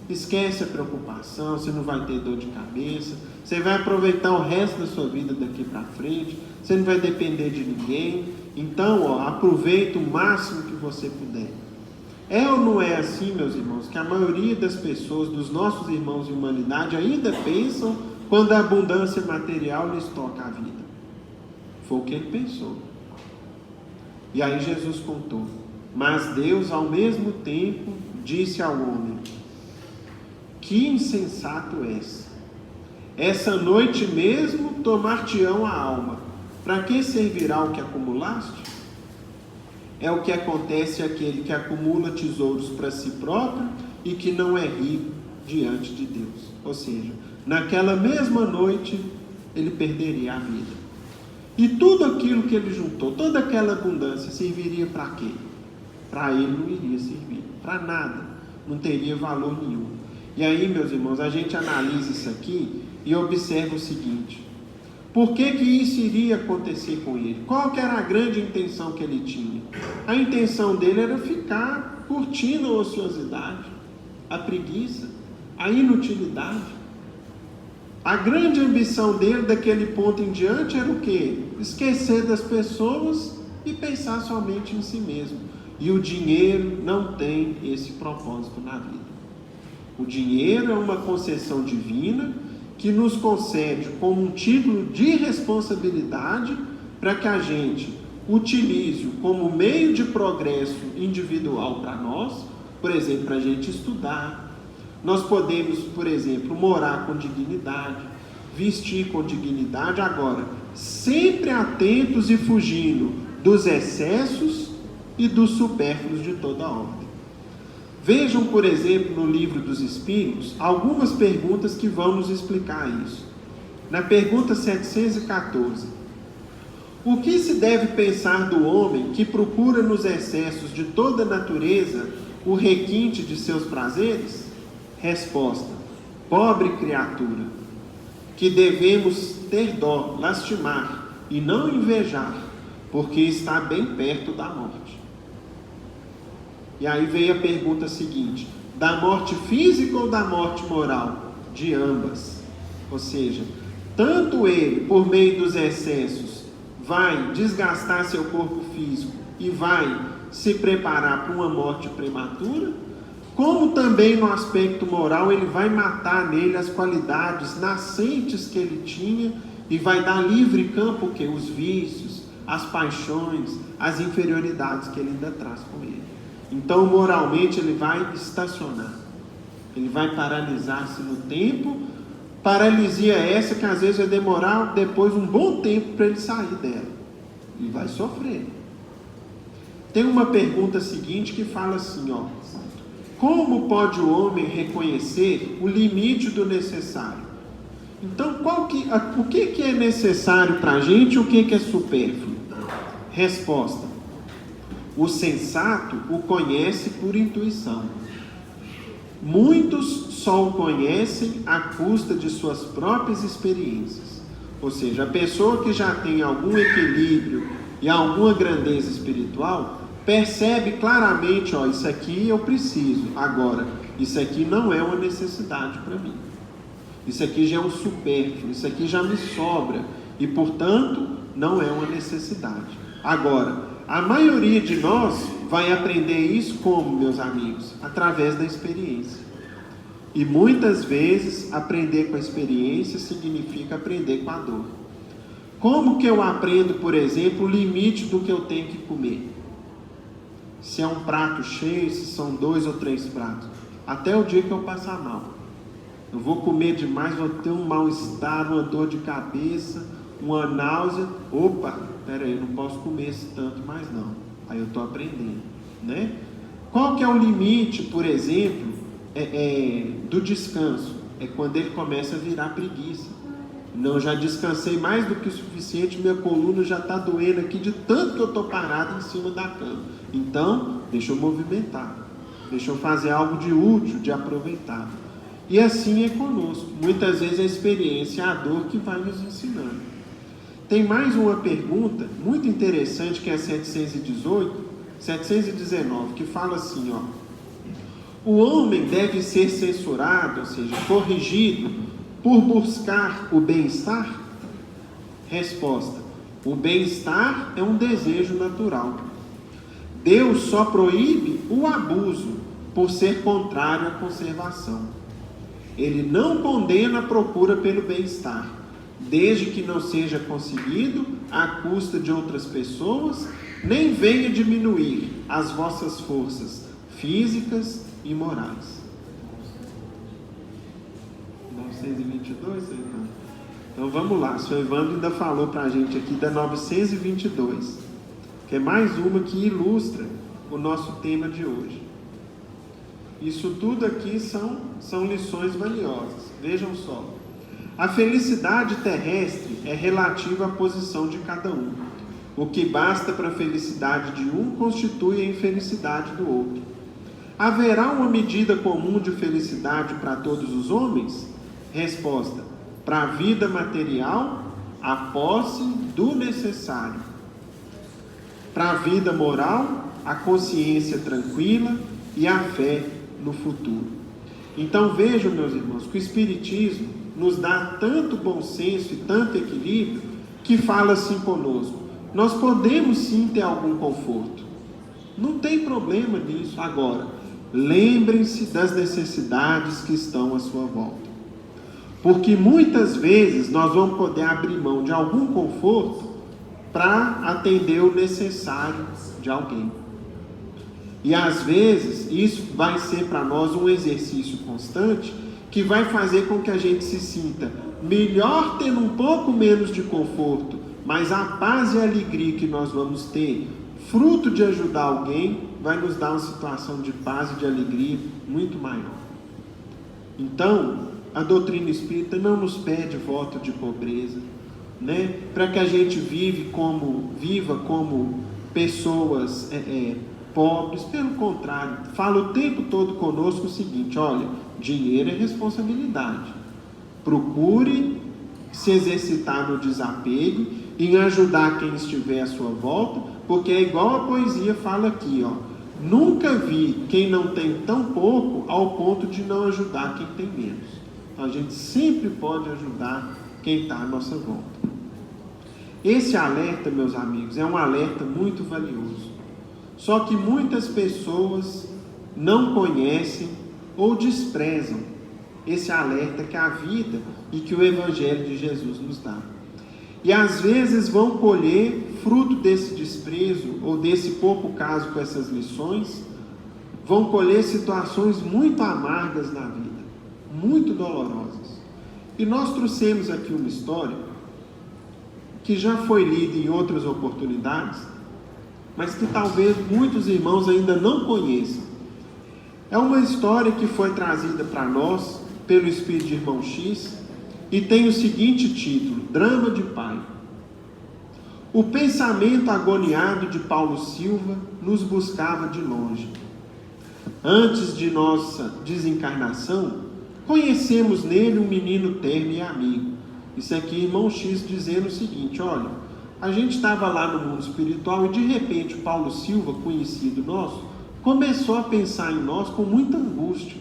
Esquece a preocupação, você não vai ter dor de cabeça, você vai aproveitar o resto da sua vida daqui para frente, você não vai depender de ninguém. Então, aproveita o máximo que você puder. É ou não é assim, meus irmãos, que a maioria das pessoas, dos nossos irmãos de humanidade, ainda pensam quando a abundância material lhes toca a vida? Foi o que ele pensou. E aí Jesus contou: mas Deus, ao mesmo tempo, disse ao homem: que insensato és! Essa noite mesmo tomar-te-ão a alma. Para que servirá o que acumulaste? É o que acontece àquele que acumula tesouros para si próprio e que não é rico diante de Deus. Ou seja, naquela mesma noite ele perderia a vida. E tudo aquilo que ele juntou, toda aquela abundância, serviria para quê? Para ele não iria servir, para nada, não teria valor nenhum. E aí, meus irmãos, a gente analisa isso aqui e observa o seguinte: por que isso iria acontecer com ele? Qual que era a grande intenção que ele tinha? A intenção dele era ficar curtindo a ociosidade, a preguiça, a inutilidade. A grande ambição dele daquele ponto em diante era o quê? Esquecer das pessoas e pensar somente em si mesmo. E o dinheiro não tem esse propósito na vida. O dinheiro é uma concessão divina que nos concede como um título de responsabilidade para que a gente utilize-o como meio de progresso individual para nós. Por exemplo, para a gente estudar. Nós podemos, por exemplo, morar com dignidade, vestir com dignidade, agora, sempre atentos e fugindo dos excessos e dos supérfluos de toda a ordem. Vejam, por exemplo, no Livro dos Espíritos, algumas perguntas que vão nos explicar isso. Na pergunta 714, o que se deve pensar do homem que procura nos excessos de toda natureza o requinte de seus prazeres? Resposta: pobre criatura, que devemos ter dó, lastimar e não invejar, porque está bem perto da morte. E aí veio a pergunta seguinte: da morte física ou da morte moral? De ambas. Ou seja, tanto ele, por meio dos excessos, vai desgastar seu corpo físico e vai se preparar para uma morte prematura, como também no aspecto moral ele vai matar nele as qualidades nascentes que ele tinha e vai dar livre campo que os vícios, as paixões, as inferioridades que ele ainda traz com ele. Então moralmente ele vai estacionar, ele vai paralisar-se no tempo, paralisia essa que às vezes vai demorar depois um bom tempo para ele sair dela, e vai sofrer. Tem uma pergunta seguinte que fala assim, como pode o homem reconhecer o limite do necessário? Então, o que é necessário para a gente e o que é supérfluo? Resposta: O sensato o conhece por intuição. Muitos só o conhecem à custa de suas próprias experiências. Ou seja, a pessoa que já tem algum equilíbrio e alguma grandeza espiritual, percebe claramente, ó, isso aqui eu preciso, agora, isso aqui não é uma necessidade para mim. Isso aqui já é um supérfluo, isso aqui já me sobra e, portanto, não é uma necessidade. Agora, a maioria de nós vai aprender isso como, meus amigos? Através da experiência. E muitas vezes, aprender com a experiência significa aprender com a dor. Como que eu aprendo, por exemplo, o limite do que eu tenho que comer? Se é um prato cheio, se são 2 ou 3 pratos. Até o dia que eu passar mal. Eu vou comer demais, vou ter um mal-estar, uma dor de cabeça, uma náusea. Opa, peraí, não posso comer esse tanto mais não. Aí eu estou aprendendo, né? Qual que é o limite, por exemplo, do descanso? É quando ele começa a virar preguiça. Não, já descansei mais do que o suficiente, minha coluna já está doendo aqui de tanto que eu estou parado em cima da cama. Então, deixa eu movimentar, deixa eu fazer algo de útil, de aproveitável. E assim é conosco. Muitas vezes a experiência é a dor que vai nos ensinando. Tem mais uma pergunta muito interessante, que é 719, que fala assim, ó: o homem deve ser censurado, ou seja, corrigido, por buscar o bem-estar? Resposta: o bem-estar é um desejo natural. Deus só proíbe o abuso por ser contrário à conservação. Ele não condena a procura pelo bem-estar, desde que não seja conseguido à custa de outras pessoas, nem venha diminuir as vossas forças físicas e morais. 922, seu Evandro? Então vamos lá, o seu Evandro ainda falou para a gente aqui da 922, que é mais uma que ilustra o nosso tema de hoje. Isso tudo aqui são lições valiosas. Vejam só. A felicidade terrestre é relativa à posição de cada um. O que basta para a felicidade de um constitui a infelicidade do outro. Haverá uma medida comum de felicidade para todos os homens? Resposta: para a vida material, a posse do necessário. Para a vida moral, a consciência tranquila e a fé no futuro. Então vejam, meus irmãos, que o Espiritismo nos dá tanto bom senso e tanto equilíbrio, que fala assim conosco: nós podemos sim ter algum conforto, não tem problema nisso. Agora, lembrem-se das necessidades que estão à sua volta, porque muitas vezes nós vamos poder abrir mão de algum conforto para atender o necessário de alguém. E às vezes isso vai ser para nós um exercício constante, que vai fazer com que a gente se sinta melhor tendo um pouco menos de conforto, mas a paz e a alegria que nós vamos ter, fruto de ajudar alguém, vai nos dar uma situação de paz e de alegria muito maior. Então, a doutrina espírita não nos pede voto de pobreza, né? Para que a gente viva como pessoas pobres. Pelo contrário, fala o tempo todo conosco o seguinte: olha, dinheiro é responsabilidade. Procure se exercitar no desapego, em ajudar quem estiver à sua volta, porque é igual a poesia fala aqui, ó: nunca vi quem não tem tão pouco ao ponto de não ajudar quem tem menos. Então a gente sempre pode ajudar quem está à nossa volta. Esse alerta, meus amigos, é um alerta muito valioso. Só que muitas pessoas não conhecem ou desprezam esse alerta que a vida e que o Evangelho de Jesus nos dá. E às vezes vão colher, fruto desse desprezo ou desse pouco caso com essas lições, vão colher situações muito amargas na vida, muito dolorosas. E nós trouxemos aqui uma história que já foi lida em outras oportunidades, mas que talvez muitos irmãos ainda não conheçam. É uma história que foi trazida para nós pelo Espírito de Irmão X e tem o seguinte título: Drama de Pai. O pensamento agoniado de Paulo Silva nos buscava de longe. Antes de nossa desencarnação, conhecemos nele um menino terno e amigo. Isso aqui, irmão X dizendo o seguinte: olha, a gente estava lá no mundo espiritual e de repente Paulo Silva, conhecido nosso, começou a pensar em nós com muita angústia,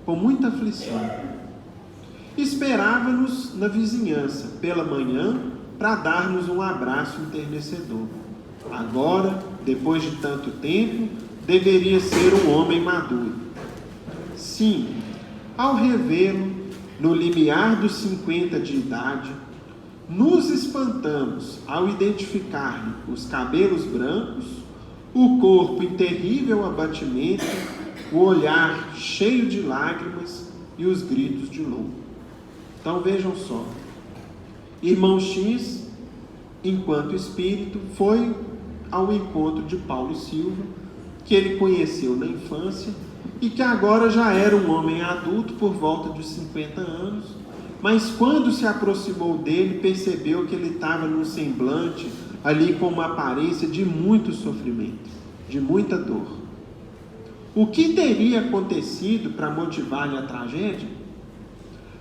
com muita aflição. Esperava-nos na vizinhança pela manhã para dar-nos um abraço enternecedor. Agora, depois de tanto tempo, deveria ser um homem maduro. Sim, ao revê-lo no limiar dos 50 de idade, nos espantamos ao identificar-lhe os cabelos brancos, o corpo em terrível abatimento, o olhar cheio de lágrimas e os gritos de louco. Então vejam só, irmão X, enquanto espírito, foi ao encontro de Paulo Silva, que ele conheceu na infância e que agora já era um homem adulto por volta de 50 anos, mas quando se aproximou dele, percebeu que ele estava num semblante ali com uma aparência de muito sofrimento, de muita dor. O que teria acontecido para motivar-lhe a tragédia?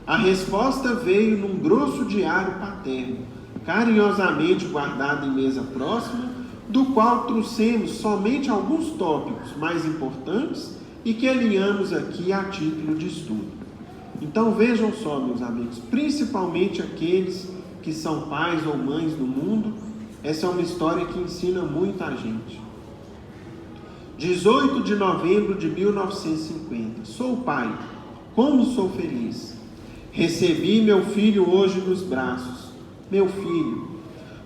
A resposta veio num grosso diário paterno, carinhosamente guardado em mesa próxima, do qual trouxemos somente alguns tópicos mais importantes e que alinhamos aqui a título de estudo. Então vejam só, meus amigos, principalmente aqueles que são pais ou mães do mundo, essa é uma história que ensina muito a gente. 18 de novembro de 1950. Sou pai. Como sou feliz. Recebi meu filho hoje nos braços. Meu filho.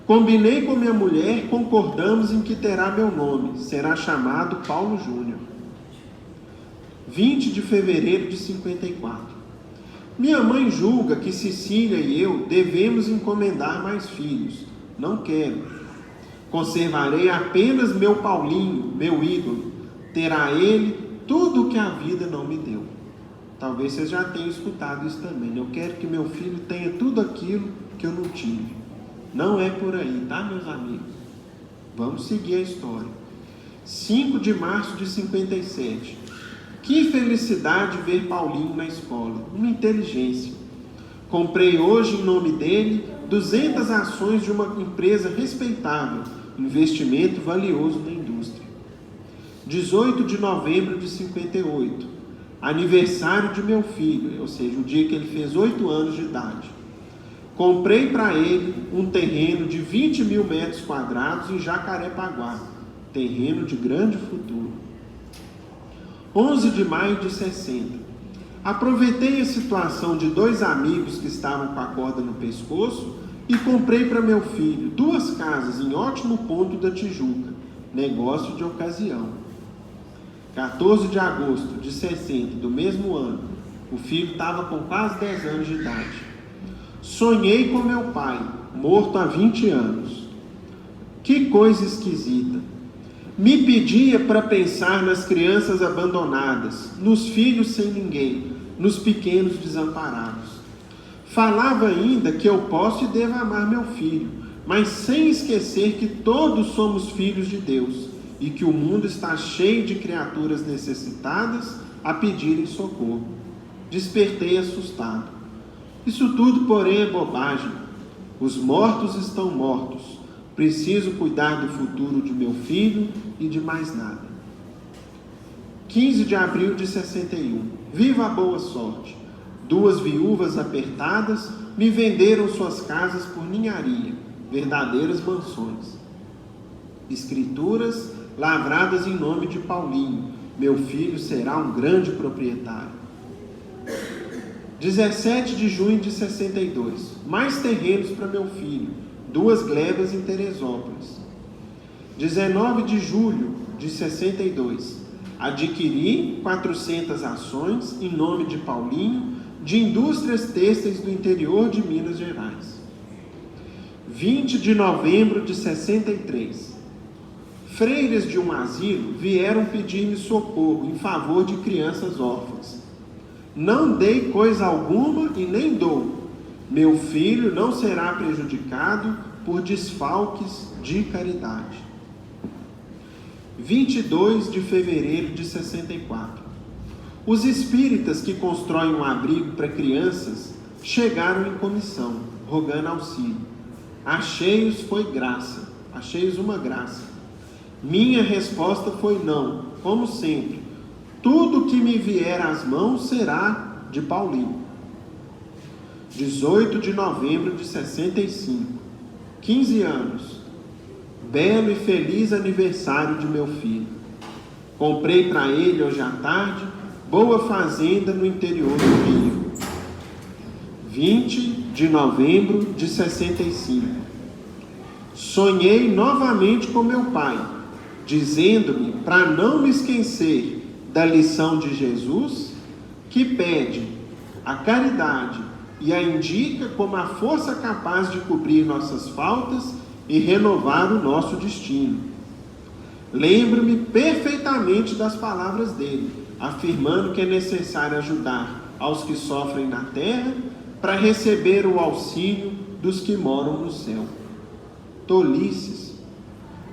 Combinei com minha mulher, concordamos em que terá meu nome. Será chamado Paulo Júnior. 20 de fevereiro de 54. Minha mãe julga que Cecília e eu devemos encomendar mais filhos. Não quero. Conservarei apenas meu Paulinho, meu ídolo. Terá ele tudo o que a vida não me deu. Talvez vocês já tenham escutado isso também. Eu quero que meu filho tenha tudo aquilo que eu não tive. Não é por aí, tá, meus amigos? Vamos seguir a história. 5 de março de 57. Que felicidade ver Paulinho na escola. Uma inteligência. Comprei hoje, em nome dele, 200 ações de uma empresa respeitável. Investimento valioso na indústria. 18 de novembro de 58. Aniversário de meu filho, ou seja, o dia que ele fez 8 anos de idade. Comprei para ele um terreno de 20 mil metros quadrados em Jacarepaguá. Terreno de grande futuro. 11 de maio de 60. Aproveitei a situação de 2 amigos que estavam com a corda no pescoço e comprei para meu filho 2 casas em ótimo ponto da Tijuca. Negócio de ocasião. 14 de agosto de 60, do mesmo ano, o filho estava com quase 10 anos de idade. Sonhei com meu pai, morto há 20 anos. Que coisa esquisita. Me pedia para pensar nas crianças abandonadas, nos filhos sem ninguém, nos pequenos desamparados. Falava ainda que eu posso e devo amar meu filho, mas sem esquecer que todos somos filhos de Deus e que o mundo está cheio de criaturas necessitadas a pedirem socorro. Despertei assustado. Isso tudo, porém, é bobagem. Os mortos estão mortos. Preciso cuidar do futuro de meu filho e de mais nada. 15 de abril de 61. Viva a boa sorte. 2 viúvas apertadas me venderam suas casas por ninharia, verdadeiras mansões. Escrituras lavradas em nome de Paulinho. Meu filho será um grande proprietário. 17 de junho de 62. Mais terrenos para meu filho. 2 glebas em Teresópolis. 19 de julho de 62. Adquiri 400 ações em nome de Paulinho de indústrias têxteis do interior de Minas Gerais. 20 de novembro de 63. Freiras de um asilo vieram pedir-me socorro em favor de crianças órfãs. Não dei coisa alguma e nem dou. Meu filho não será prejudicado por desfalques de caridade. 22 de fevereiro de 64. Os espíritas que constroem um abrigo para crianças chegaram em comissão, rogando auxílio. Achei-os uma graça. Minha resposta foi não, como sempre. Tudo que me vier às mãos será de Paulinho. 18 de novembro de 65. 15 anos. Belo e feliz aniversário de meu filho. Comprei para ele hoje à tarde boa fazenda no interior do Rio. 20 de novembro de 65. Sonhei novamente com meu pai, dizendo-me para não me esquecer da lição de Jesus, que pede a caridade e a indica como a força capaz de cobrir nossas faltas e renovar o nosso destino. Lembro-me perfeitamente das palavras dele, afirmando que é necessário ajudar aos que sofrem na terra para receber o auxílio dos que moram no céu. Tolices.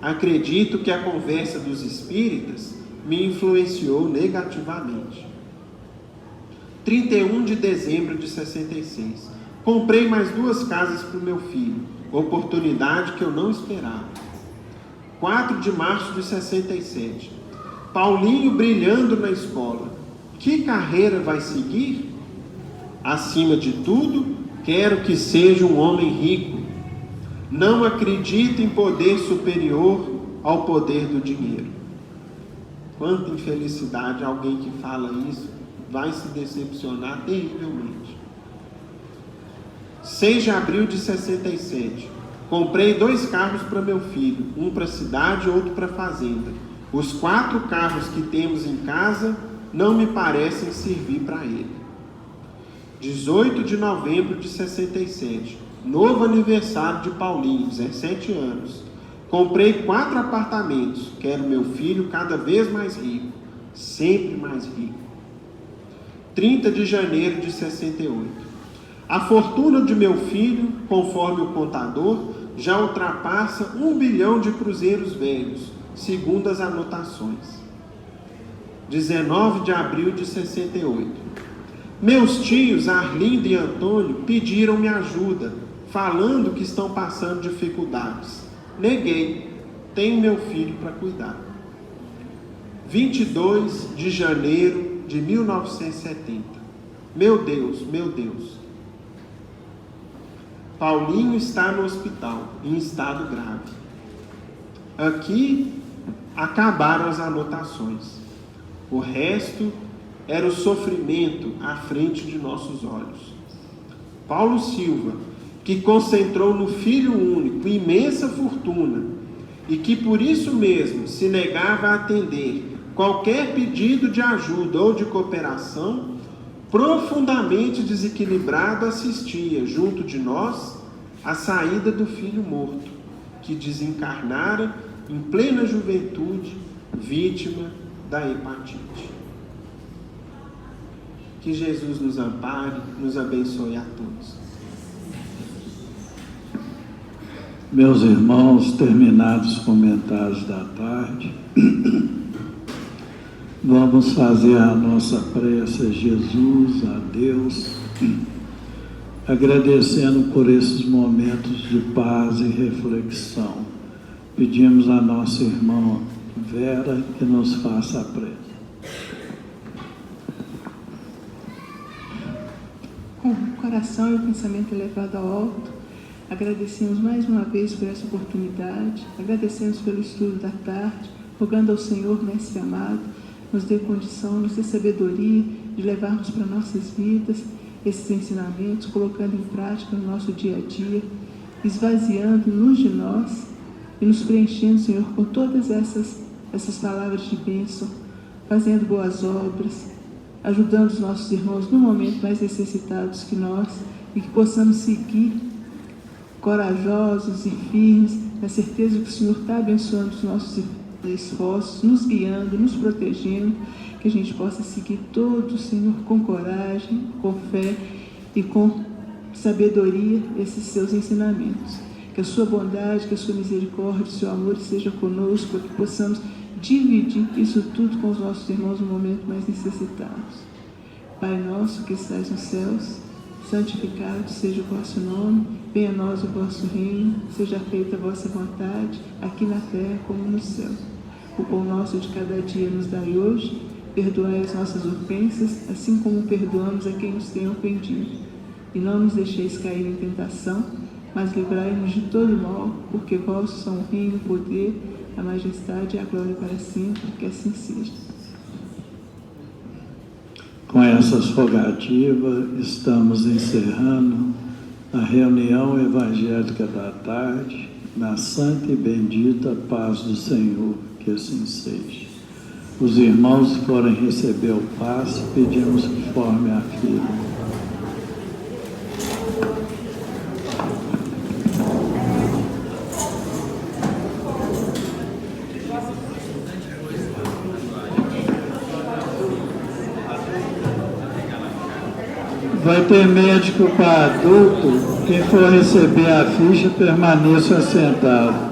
Acredito que a conversa dos espíritas me influenciou negativamente. 31 de dezembro de 66. Comprei mais 2 casas para o meu filho, oportunidade que eu não esperava. 4 de março de 67. Paulinho brilhando na escola. Que carreira vai seguir? Acima de tudo, quero que seja um homem rico. Não acredito em poder superior ao poder do dinheiro. Quanta infelicidade alguém que fala isso vai se decepcionar terrivelmente. 6 de abril de 67. Comprei 2 carros para meu filho, um para a cidade e outro para a fazenda. Os 4 carros que temos em casa não me parecem servir para ele. 18 de novembro de 67. Novo aniversário de Paulinho, 17 anos. Comprei 4 apartamentos. Quero meu filho cada vez mais rico. Sempre mais rico. 30 de janeiro de 68. A fortuna de meu filho, conforme o contador, já ultrapassa 1 bilhão de cruzeiros velhos, segundo as anotações. 19 de abril de 68. Meus tios, Arlindo e Antônio, pediram-me ajuda, falando que estão passando dificuldades. Neguei. Tenho meu filho para cuidar. 22 de janeiro de 1970. Meu Deus. Paulinho está no hospital, em estado grave. Aqui acabaram as anotações. O resto era o sofrimento à frente de nossos olhos. Paulo Silva, que concentrou no filho único imensa fortuna e que por isso mesmo se negava a atender qualquer pedido de ajuda ou de cooperação, profundamente desequilibrado, assistia, junto de nós, a saída do filho morto, que desencarnara em plena juventude, vítima da hepatite. Que Jesus nos ampare, nos abençoe a todos. Meus irmãos, terminados os comentários da tarde, vamos fazer a nossa prece a Jesus, a Deus, agradecendo por esses momentos de paz e reflexão. Pedimos a nossa irmã Vera que nos faça a prece. Com o coração e o pensamento elevado ao alto, agradecemos mais uma vez por essa oportunidade, agradecemos pelo estudo da tarde, rogando ao Senhor, Mestre amado, nos dê condição, nos dê sabedoria de levarmos para nossas vidas esses ensinamentos, colocando em prática no nosso dia a dia, esvaziando-nos de nós e nos preenchendo, Senhor, com todas essas palavras de bênção, fazendo boas obras, ajudando os nossos irmãos no momento mais necessitados que nós, e que possamos seguir corajosos e firmes, na certeza que o Senhor está abençoando os nossos esforços, nos guiando, nos protegendo, que a gente possa seguir todos, Senhor, com coragem, com fé e com sabedoria esses seus ensinamentos. Que a sua bondade, que a sua misericórdia, o seu amor esteja conosco, para que possamos dividir isso tudo com os nossos irmãos no momento mais necessitados. Pai nosso que estais nos céus, santificado seja o vosso nome, venha a nós o vosso reino, seja feita a vossa vontade, aqui na terra como no céu. O pão nosso de cada dia nos dai hoje, perdoai as nossas ofensas, assim como perdoamos a quem nos tem ofendido. E não nos deixeis cair em tentação, mas livrai-nos de todo mal, porque vossos são o reino, o poder, a majestade e a glória para sempre, que assim seja. Com essas rogativas, estamos encerrando a reunião evangélica da tarde, na santa e bendita paz do Senhor, que assim seja. Os irmãos que forem receber o passe, pedimos que formem a fila. Vai ter médico para adulto. Quem for receber a ficha, permaneça sentado.